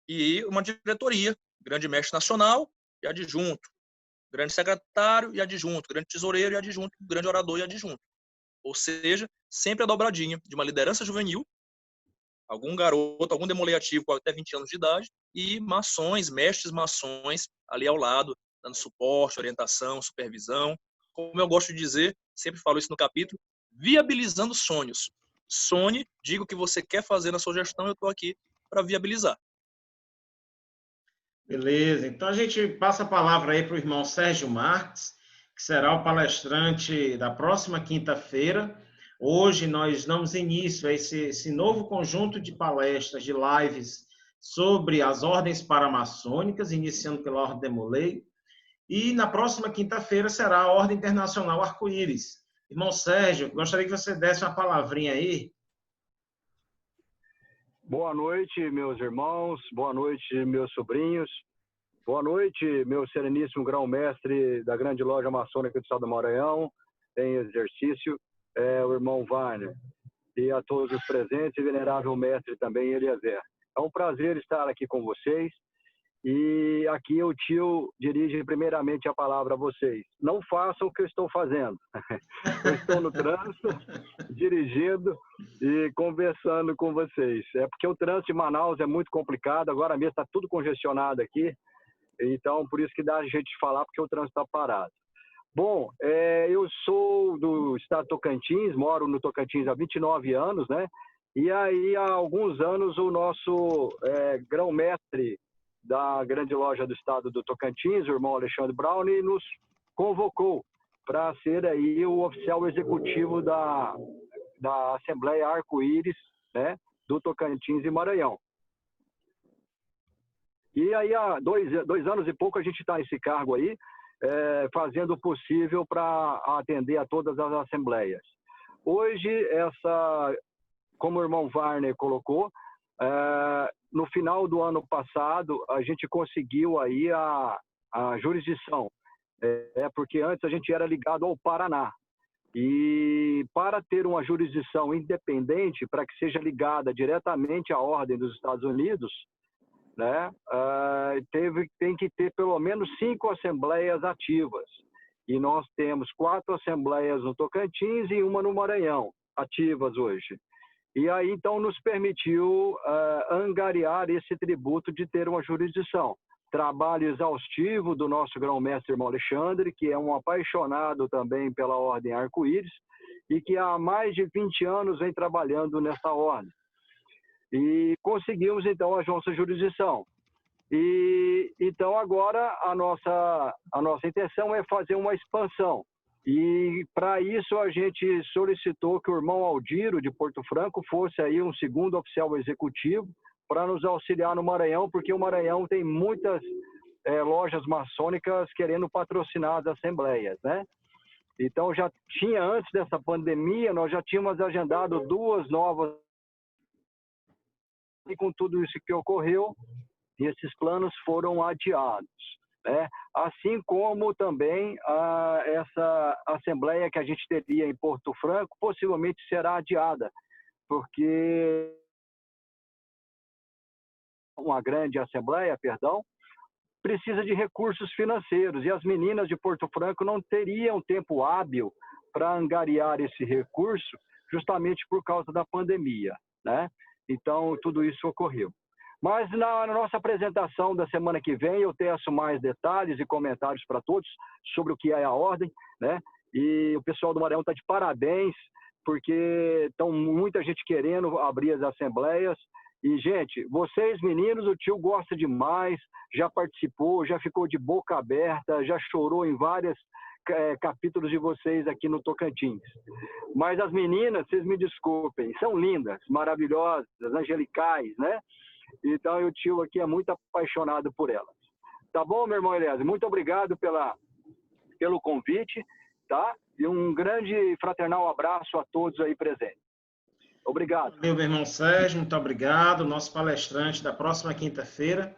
e uma diretoria, grande mestre nacional e adjunto, grande secretário e adjunto, grande tesoureiro e adjunto, grande orador e adjunto. Ou seja, sempre a dobradinha de uma liderança juvenil, algum garoto, algum demolei ativo com até 20 anos de idade, e maçons, mestres maçons ali ao lado, dando suporte, orientação, supervisão. Como eu gosto de dizer, sempre falo isso no capítulo, viabilizando sonhos. Sonhe, diga o que você quer fazer na sua gestão, eu estou aqui para viabilizar. Beleza, então a gente passa a palavra aí para o irmão Sérgio Marques, que será o palestrante da próxima quinta-feira. Hoje nós damos início a esse novo conjunto de palestras, de lives sobre as ordens paramaçônicas, iniciando pela Ordem Demolei. E na próxima quinta-feira será a Ordem Internacional Arco-Íris. Irmão Sérgio, gostaria que você desse uma palavrinha aí. Boa noite, meus irmãos. Boa noite, meus sobrinhos. Boa noite, meu sereníssimo grão-mestre da Grande Loja Maçônica do Estado do Maranhão, em exercício, o irmão Warner. E a todos os presentes, e venerável mestre também, Eliezer. É um prazer estar aqui com vocês. E aqui o tio dirige primeiramente a palavra a vocês. Não façam o que eu estou fazendo. Eu estou no trânsito, dirigindo e conversando com vocês. É porque o trânsito em Manaus é muito complicado, agora mesmo está tudo congestionado aqui, então por isso que dá a gente falar, porque o trânsito está parado. Bom, eu sou do estado de Tocantins, moro no Tocantins há 29 anos, né? E aí há alguns anos o nosso grão-mestre da Grande Loja do Estado do Tocantins, o irmão Alexandre Brown, nos convocou para ser aí o oficial executivo da Assembleia Arco-Íris, né, do Tocantins e Maranhão. E aí há dois anos e pouco a gente está nesse cargo aí, fazendo o possível para atender a todas as assembleias. Hoje, como o irmão Warner colocou, no final do ano passado, a gente conseguiu aí a jurisdição porque antes a gente era ligado ao Paraná. E para ter uma jurisdição independente, para que seja ligada diretamente à ordem dos Estados Unidos, né, tem que ter pelo menos 5 assembleias ativas. E nós temos 4 assembleias no Tocantins e uma no Maranhão, ativas hoje. E aí, então, nos permitiu angariar esse tributo de ter uma jurisdição. Trabalho exaustivo do nosso grão-mestre irmão Alexandre, que é um apaixonado também pela Ordem Arco-Íris e que há mais de 20 anos vem trabalhando nessa ordem. E conseguimos, então, a nossa jurisdição. E, então, agora, a nossa intenção é fazer uma expansão. E, para isso, a gente solicitou que o irmão Aldiro, de Porto Franco, fosse aí um segundo oficial executivo para nos auxiliar no Maranhão, porque o Maranhão tem muitas lojas maçônicas querendo patrocinar as assembleias, né? Então, já tinha, antes dessa pandemia, nós já tínhamos agendado 2 novas. E com tudo isso que ocorreu, esses planos foram adiados, né? Assim como também essa assembleia que a gente teria em Porto Franco possivelmente será adiada, porque uma grande assembleia, precisa de recursos financeiros e as meninas de Porto Franco não teriam tempo hábil para angariar esse recurso justamente por causa da pandemia, né? Então, tudo isso ocorreu. Mas na nossa apresentação da semana que vem eu teço mais detalhes e comentários para todos sobre o que é a ordem, né? E o pessoal do Maranhão está de parabéns, porque estão muita gente querendo abrir as assembleias. E, gente, vocês meninos, o tio gosta demais, já participou, já ficou de boca aberta, já chorou em vários capítulos de vocês aqui no Tocantins. Mas as meninas, vocês me desculpem, são lindas, maravilhosas, angelicais, né? Então, o tio aqui é muito apaixonado por elas. Tá bom, meu irmão Elias? Muito obrigado pelo convite, tá? E um grande e fraternal abraço a todos aí presentes. Obrigado. Meu irmão Sérgio, muito obrigado. Nosso palestrante da próxima quinta-feira.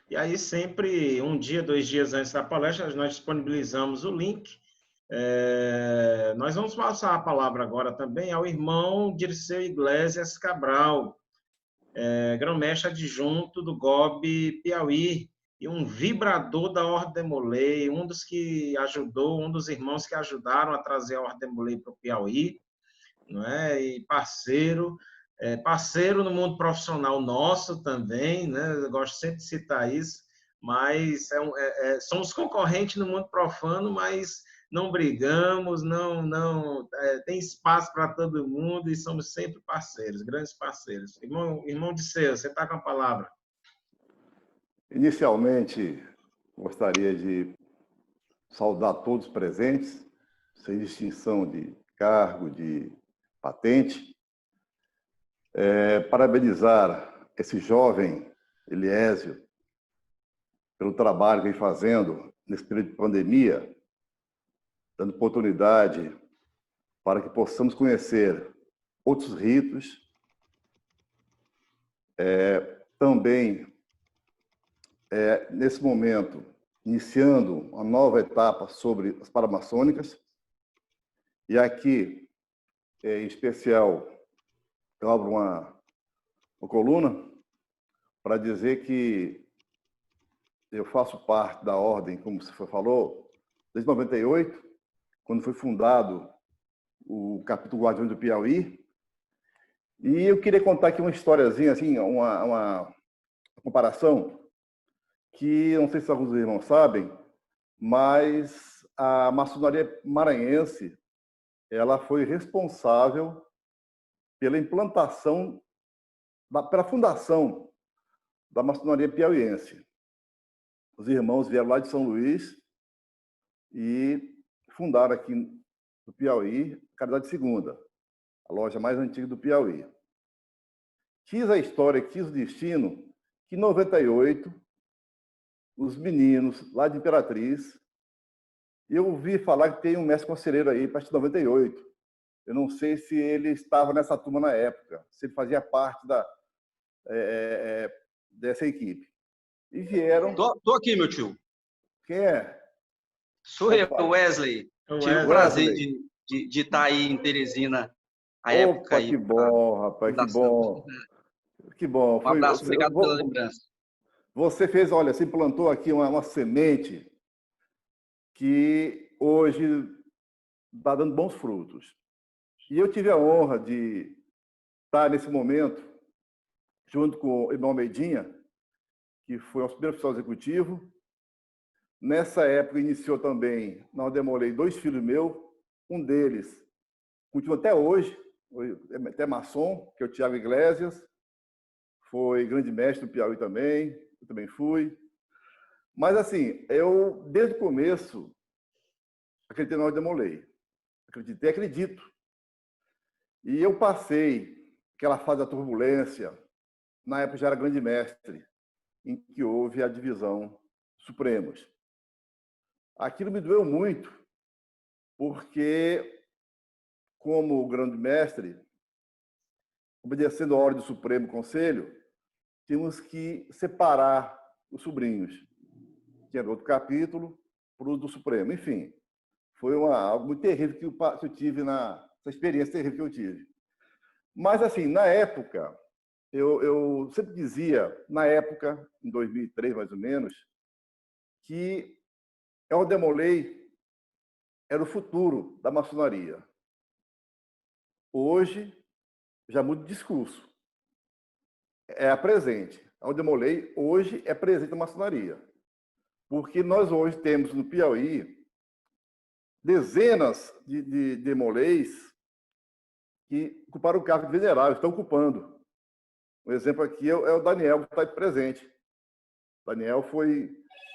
E aí, sempre 1 dia, 2 dias antes da palestra, nós disponibilizamos o link. Nós vamos passar a palavra agora também ao irmão Dirceu Iglesias Cabral, grão-mestre adjunto do GOB Piauí, e um vibrador da Ordem Demolei, um dos irmãos que ajudaram a trazer a Ordem Demolei para o Piauí, não é? E parceiro no mundo profissional nosso também, né? Eu gosto sempre de citar isso, mas somos concorrentes no mundo profano, mas não brigamos, tem espaço para todo mundo e somos sempre parceiros, grandes parceiros. Irmão Dirceu, você está com a palavra. Inicialmente, gostaria de saudar todos os presentes, sem distinção de cargo, de patente, parabenizar esse jovem Eliésio pelo trabalho que vem fazendo nesse período de pandemia, dando oportunidade para que possamos conhecer outros ritos, também, nesse momento, iniciando uma nova etapa sobre as paramaçônicas, e aqui, em especial, eu abro uma coluna para dizer que eu faço parte da ordem, como você falou, desde 98, quando foi fundado o capítulo Guardiões do Piauí. E eu queria contar aqui uma historiazinha, assim, uma comparação, que não sei se alguns irmãos sabem, mas a maçonaria maranhense ela foi responsável pela implantação, pela fundação da maçonaria piauiense. Os irmãos vieram lá de São Luís e fundaram aqui no Piauí Caridade Segunda, a loja mais antiga do Piauí. Quis a história, quis o destino, que em 98, os meninos lá de Imperatriz, eu ouvi falar que tem um mestre conselheiro aí, a partir de 98. Eu não sei se ele estava nessa turma na época, se ele fazia parte dessa equipe. E vieram... Tô aqui, meu tio. Quem é? Sou eu, Wesley. Tive o prazer de estar aí em Teresina, a época aí. Que bom, rapaz, que bom. Que bom. Um abraço, obrigado pela lembrança. Você fez, olha, você plantou aqui uma semente que hoje está dando bons frutos. E eu tive a honra de estar nesse momento, junto com o irmão Medinha, que foi nosso primeiro oficial executivo. Nessa época, iniciou também, nós demolei 2 filhos meus, um deles continua até hoje, até maçom, que é o Tiago Iglesias, foi grande mestre do Piauí também, eu também fui. Mas, assim, eu, desde o começo, acreditei nós demolei. Acreditei, acredito. E eu passei aquela fase da turbulência, na época já era grande mestre, em que houve a divisão Supremos. Aquilo me doeu muito, porque, como grande mestre, obedecendo a ordem do Supremo Conselho, tínhamos que separar os sobrinhos. Tinha outro capítulo para o do Supremo. Enfim, foi algo muito terrível que eu tive essa experiência terrível que eu tive. Mas, assim, na época, eu sempre dizia, na época, em 2003, mais ou menos, que eu demolei era o futuro da maçonaria. Hoje, já muda de discurso. É a presente. A demolei hoje é presente da maçonaria. Porque nós hoje temos no Piauí dezenas de demolês que ocuparam o cargo de venerável, estão ocupando. Um exemplo aqui é o Daniel, que está presente. Daniel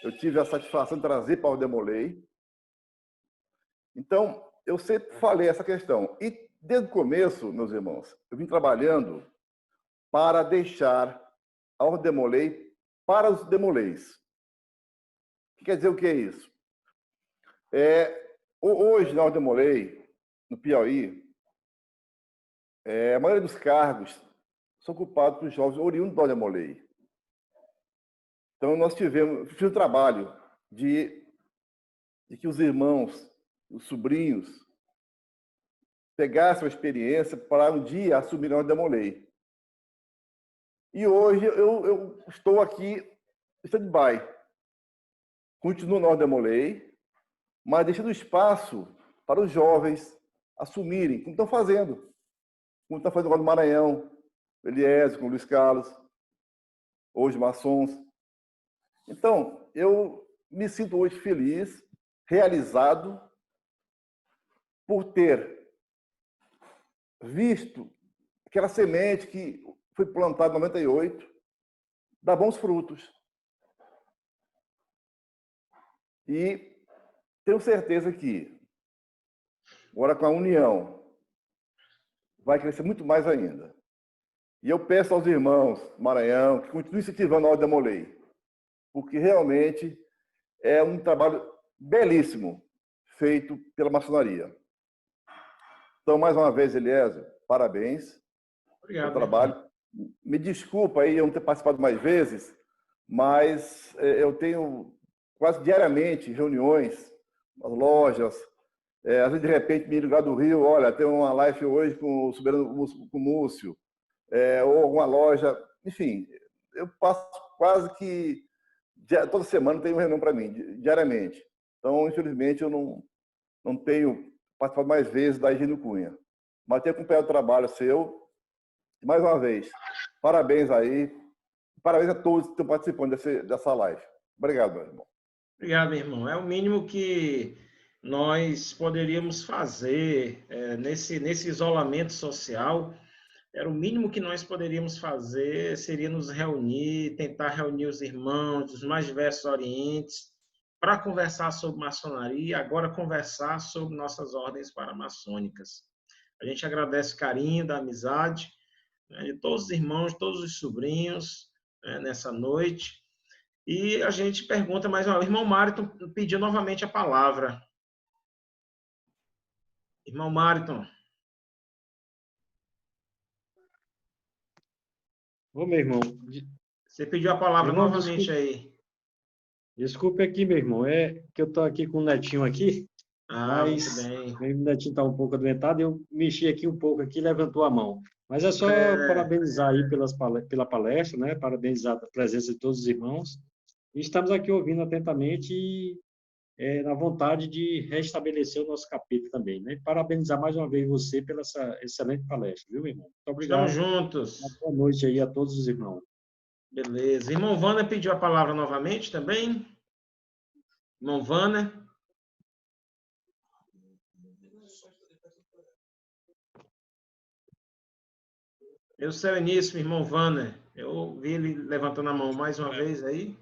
eu tive a satisfação de trazer para o Demolei. Então, eu sempre falei essa questão. E, desde o começo, meus irmãos, eu vim trabalhando para deixar a Ordem Demolei para os Demolês. O que quer dizer o que é isso? Hoje, na Ordem Demolei, no Piauí, a maioria dos cargos são ocupados por jovens oriundos da Ordem Demolei. Então, nós fiz o trabalho de que os irmãos, os sobrinhos, pegassem a experiência para um dia assumir a Ordem Demolei. E hoje eu estou aqui em stand-by. Continuo na Ordem Demolei, mas deixando espaço para os jovens assumirem, como estão fazendo. Como estão fazendo agora no Maranhão, Eliésio, com o Luiz Carlos, hoje maçons. Então, eu me sinto hoje feliz, realizado, por ter visto aquela semente que foi plantada em 98, dar bons frutos. E tenho certeza que, agora com a união, vai crescer muito mais ainda. E eu peço aos irmãos Maranhão que continuem incentivando a Ordem Demolei, porque realmente é um trabalho belíssimo feito pela maçonaria. Então, mais uma vez, Eliezer, parabéns pelo trabalho. Me desculpa aí eu não ter participado mais vezes, mas eu tenho quase diariamente reuniões nas lojas. Às vezes, de repente, me ligar do Rio, olha, tem uma live hoje com o Soberano, com o Múcio, ou alguma loja. Enfim, eu passo quase que toda semana tem uma reunião para mim, diariamente. Então, infelizmente, eu não tenho participado mais vezes da Higino Cunha. Mas tenho acompanhado o trabalho seu. E, mais uma vez, parabéns aí. Parabéns a todos que estão participando dessa live. Obrigado, meu irmão. Obrigado, meu irmão. É o mínimo que nós poderíamos fazer nesse isolamento social. Era o mínimo que nós poderíamos fazer, seria nos reunir, tentar reunir os irmãos dos mais diversos orientes para conversar sobre maçonaria, agora conversar sobre nossas ordens paramaçônicas. A gente agradece o carinho da amizade, né, de todos os irmãos, todos os sobrinhos, né, nessa noite. E a gente pergunta mais uma vez, irmão Máriton pediu novamente a palavra. Irmão Máriton. Ô, meu irmão. Você pediu a palavra Irmão, novamente desculpa. aí. Desculpe aqui, meu irmão, é que eu estou aqui com o netinho aqui, mas muito bem. o netinho está um pouco adoentado, eu mexi aqui um pouco aqui, levantou a mão. Mas é só parabenizar aí pela palestra, né? Parabenizar a presença de todos os irmãos. E estamos aqui ouvindo atentamente e na vontade de restabelecer o nosso capítulo também, né? Parabenizar mais uma vez você pela essa excelente palestra, viu, irmão? Muito obrigado. Estamos juntos. Uma boa noite aí a todos os irmãos. Beleza. Irmão Vânia pediu a palavra novamente também. Irmão Vânia. Meu sereníssimo irmão Vânia. Eu vi ele levantando a mão mais uma vez aí.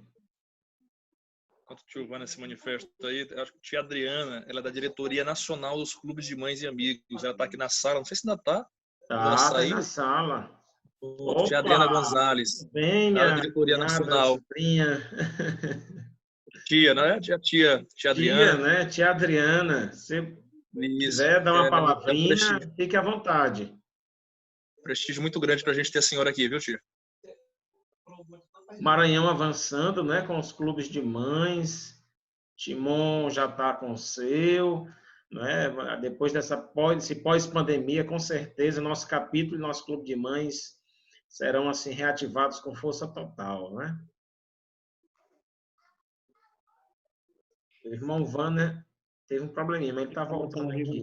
Enquanto o tio Vânia se manifesta aí, acho que a tia Adriana, ela é da diretoria nacional dos clubes de mães e amigos. Ela está aqui na sala, não sei se ainda está. Tá aí na sala. Tia Adriana Gonzalez. Venha, da diretoria nacional. Sobrinha. Tia, né? Tia Adriana. Tia, né? Tia Adriana. Se quiser dar uma palavrinha, fique à vontade. Prestígio muito grande para a gente ter a senhora aqui, viu, tia? Maranhão avançando, né? Com os clubes de mães. Timon já está com o seu. Né? Depois dessa pós-pandemia, com certeza, nosso capítulo e nosso clube de mães serão assim reativados com força total, né? O irmão Vânia teve um probleminha, mas ele está voltando aqui.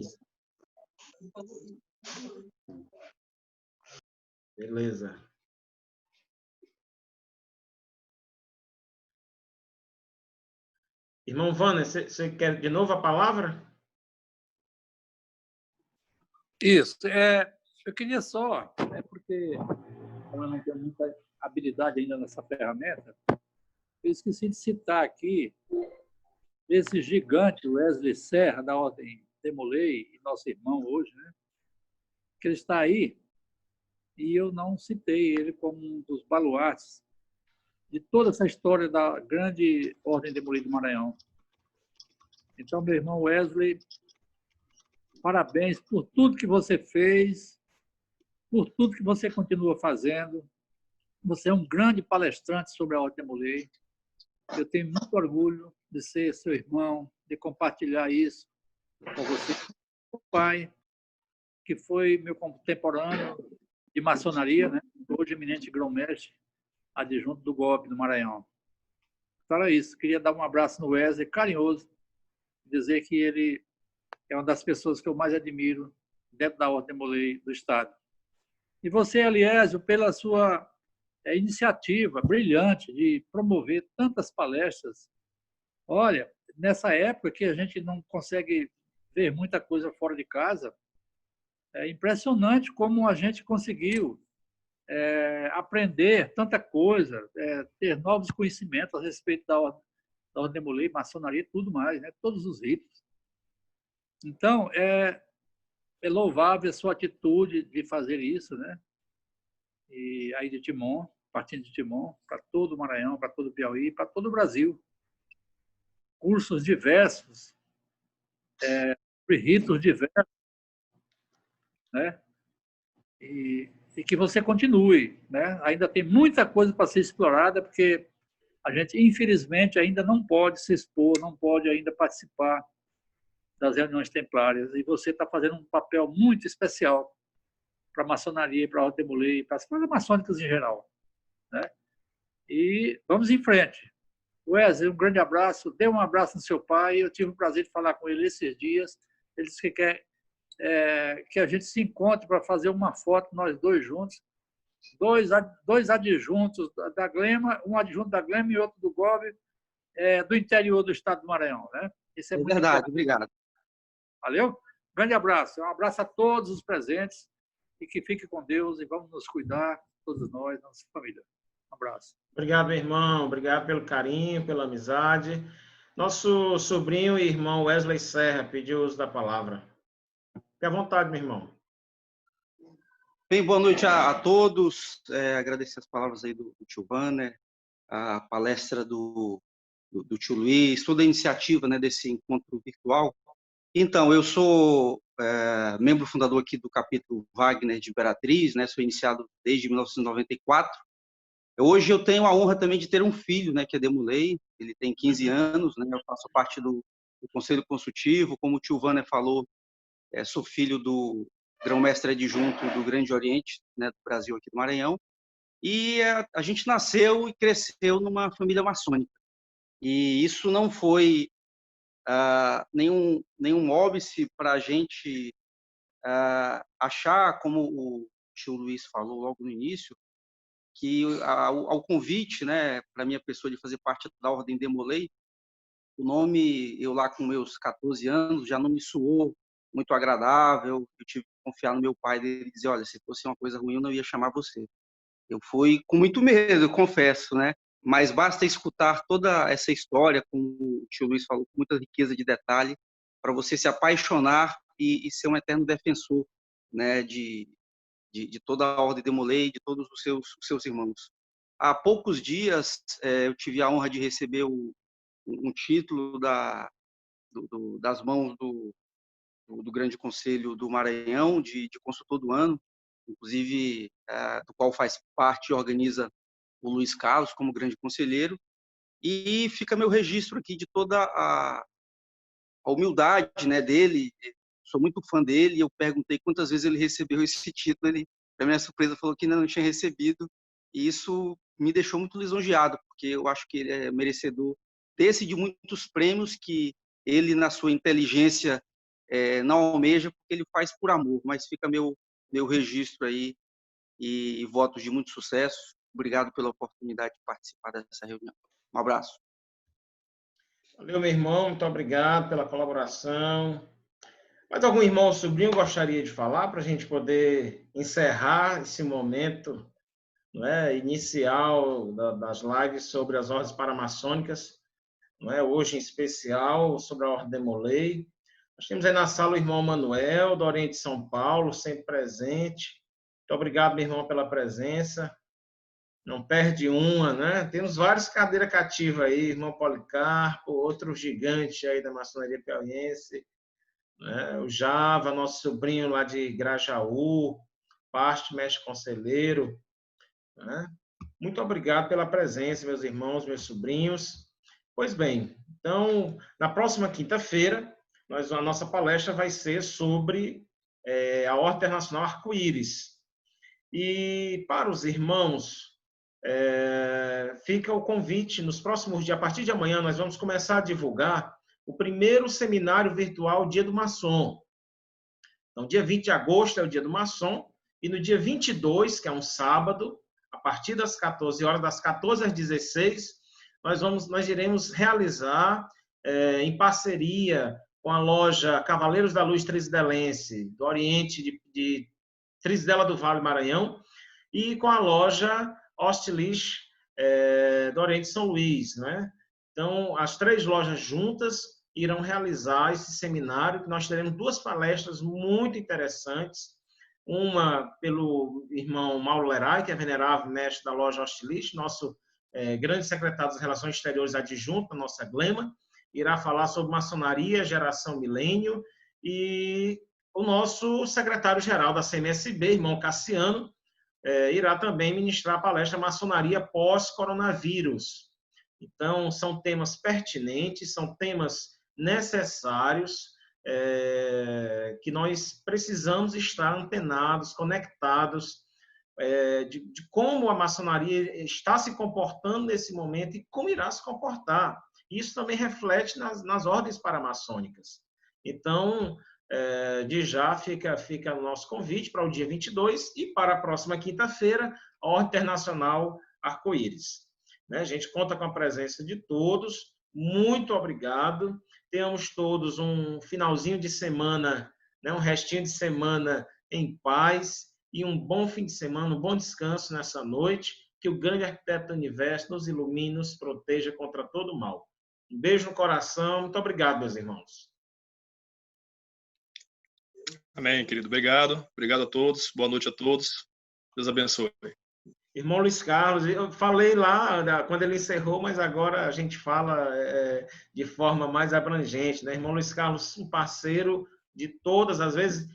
Beleza. Irmão Vânia, você quer de novo a palavra? Isso. Eu queria só, porque eu não tenho muita habilidade ainda nessa ferramenta, eu esqueci de citar aqui esse gigante Wesley Serra, da Ordem Demolei, e nosso irmão hoje, né? Que ele está aí, e eu não citei ele como um dos baluartes de toda essa história da grande Ordem Demolei do Maranhão. Então, meu irmão Wesley, parabéns por tudo que você fez, por tudo que você continua fazendo. Você é um grande palestrante sobre a Ordem Demolei. Eu tenho muito orgulho de ser seu irmão, de compartilhar isso com você. O pai, que foi meu contemporâneo de maçonaria, né? Hoje eminente grão-mestre, adjunto do GOB do Maranhão. Então era isso. Queria dar um abraço no Wesley, carinhoso, dizer que ele é uma das pessoas que eu mais admiro dentro da Ordem Demolei do Estado. E você, Eliésio, pela sua iniciativa brilhante de promover tantas palestras. Olha, nessa época que a gente não consegue ver muita coisa fora de casa, é impressionante como a gente conseguiu aprender tanta coisa, ter novos conhecimentos a respeito da Ordem Demolei, maçonaria e tudo mais, né? Todos os ritos. Então, é louvável a sua atitude de fazer isso, né? E aí de Timon, partindo de Timon, para todo o Maranhão, para todo o Piauí, para todo o Brasil. Cursos diversos, ritos diversos, né? E que você continue, né? Ainda tem muita coisa para ser explorada, porque a gente, infelizmente, ainda não pode se expor, não pode ainda participar das reuniões templárias. E você está fazendo um papel muito especial para a maçonaria, para a Ordem Demolei, para as coisas maçônicas em geral, né? E vamos em frente. Wesley, um grande abraço. Dê um abraço no seu pai. Eu tive o prazer de falar com ele esses dias. Ele disse que quer que a gente se encontre para fazer uma foto, nós dois juntos. Dois adjuntos da Glema, um adjunto da Glema e outro do GOB, do interior do estado do Maranhão, né? Isso é muito verdade, importante. Obrigado. Valeu? Grande abraço. Um abraço a todos os presentes e que fique com Deus e vamos nos cuidar, todos nós, nossa família. Um abraço. Obrigado, meu irmão. Obrigado pelo carinho, pela amizade. Nosso sobrinho e irmão Wesley Serra pediu o uso da palavra. Fique à vontade, meu irmão. Bem, boa noite a todos. Agradecer as palavras aí do tio Banner, a palestra do tio Luiz, toda a iniciativa, né, desse encontro virtual. Então, eu sou membro fundador aqui do capítulo Wagner de Imperatriz, né, sou iniciado desde 1994. Hoje eu tenho a honra também de ter um filho, né, que é Demolei, ele tem 15 anos, né? Eu faço parte do Conselho Consultivo, como o tio Vanner falou, sou filho do grão-mestre adjunto do Grande Oriente, né, do Brasil, aqui do Maranhão, e a gente nasceu e cresceu numa família maçônica. E isso não foi nenhum óbice para a gente achar, como o tio Luiz falou logo no início, que ao convite, né, para minha pessoa de fazer parte da Ordem Demolei, o nome, eu lá com meus 14 anos, já não me soou muito agradável. Eu tive que confiar no meu pai e dizer, olha, se fosse uma coisa ruim, eu não ia chamar você. Eu fui com muito medo, eu confesso, né? Mas basta escutar toda essa história, como o tio Luiz falou, com muita riqueza de detalhe, para você se apaixonar e ser um eterno defensor, né, de toda a Ordem Demolei, de todos os seus irmãos. Há poucos dias, eu tive a honra de receber um título das mãos do Grande Conselho do Maranhão, de consultor do ano, inclusive do qual faz parte e organiza o Luiz Carlos como grande conselheiro, e fica meu registro aqui de toda a humildade, né, dele. Sou muito fã dele, e eu perguntei quantas vezes ele recebeu esse título, ele, para minha surpresa, falou que ainda não tinha recebido, e isso me deixou muito lisonjeado, porque eu acho que ele é merecedor desse de muitos prêmios que ele, na sua inteligência, não almeja, porque ele faz por amor. Mas fica meu registro aí e votos de muito sucesso. Obrigado pela oportunidade de participar dessa reunião. Um abraço. Valeu, meu irmão. Muito obrigado pela colaboração. Mais algum irmão ou sobrinho gostaria de falar para a gente poder encerrar esse momento, não é, inicial das lives sobre as ordens paramaçônicas, não é, hoje em especial sobre a Ordem Demolei. Nós temos aí na sala o irmão Manuel, do Oriente de São Paulo, sempre presente. Muito obrigado, meu irmão, pela presença. Não perde uma, né? Temos vários cadeiras cativas aí, irmão Policarpo, outro gigante aí da maçonaria piauiense, né? O Java, nosso sobrinho lá de Grajaú, parte mestre conselheiro, né? Muito obrigado pela presença, meus irmãos, meus sobrinhos. Pois bem, então, na próxima quinta-feira, a nossa palestra vai ser sobre a Ordem Internacional Arco-Íris. E para os irmãos, fica o convite, nos próximos dias, a partir de amanhã, nós vamos começar a divulgar o primeiro seminário virtual Dia do Maçom. Então, dia 20 de agosto é o Dia do Maçom, e no dia 22, que é um sábado, a partir das 14 horas, das 14 às 16, nós iremos realizar, em parceria com a loja Cavaleiros da Luz Trisdelense, do Oriente de Trisdela do Vale, Maranhão, e com a loja Ostilich, do Oriente de São Luís, né? Então, as três lojas juntas irão realizar esse seminário, que nós teremos duas palestras muito interessantes, uma pelo irmão Mauro Lerai, que é venerável mestre da loja Ostilich, nosso grande secretário das Relações Exteriores adjunto, a nossa Glema, irá falar sobre maçonaria, geração milênio, e o nosso secretário-geral da CMSB, irmão Cassiano, irá também ministrar a palestra Maçonaria pós-coronavírus. Então, são temas pertinentes, são temas necessários, que nós precisamos estar antenados, conectados, de como a maçonaria está se comportando nesse momento e como irá se comportar. Isso também reflete nas ordens paramaçônicas. Então, de já fica o nosso convite para o dia 22 e para a próxima quinta-feira, a Ordem Internacional Arco-Íris. A gente conta com a presença de todos. Muito obrigado. Tenhamos todos um finalzinho de semana, né, um restinho de semana em paz e um bom fim de semana, um bom descanso nessa noite. Que o grande arquiteto do universo nos ilumine, nos proteja contra todo o mal. Um beijo no coração. Muito obrigado, meus irmãos. Amém, querido. Obrigado. Obrigado a todos. Boa noite a todos. Deus abençoe. Irmão Luiz Carlos, eu falei lá quando ele encerrou, mas agora a gente fala de forma mais abrangente, né? Irmão Luiz Carlos, um parceiro de todas, às vezes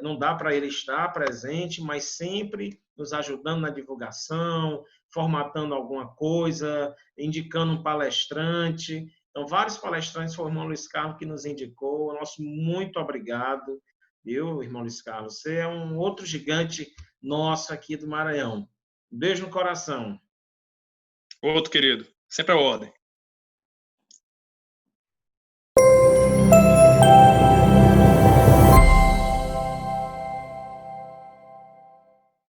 não dá para ele estar presente, mas sempre nos ajudando na divulgação, formatando alguma coisa, indicando um palestrante. Então, vários palestrantes, foi o irmão Luiz Carlos que nos indicou. Nosso muito obrigado, viu, irmão Luiz Carlos? Você é um outro gigante nosso aqui do Maranhão. Um beijo no coração. Outro querido. Sempre a ordem.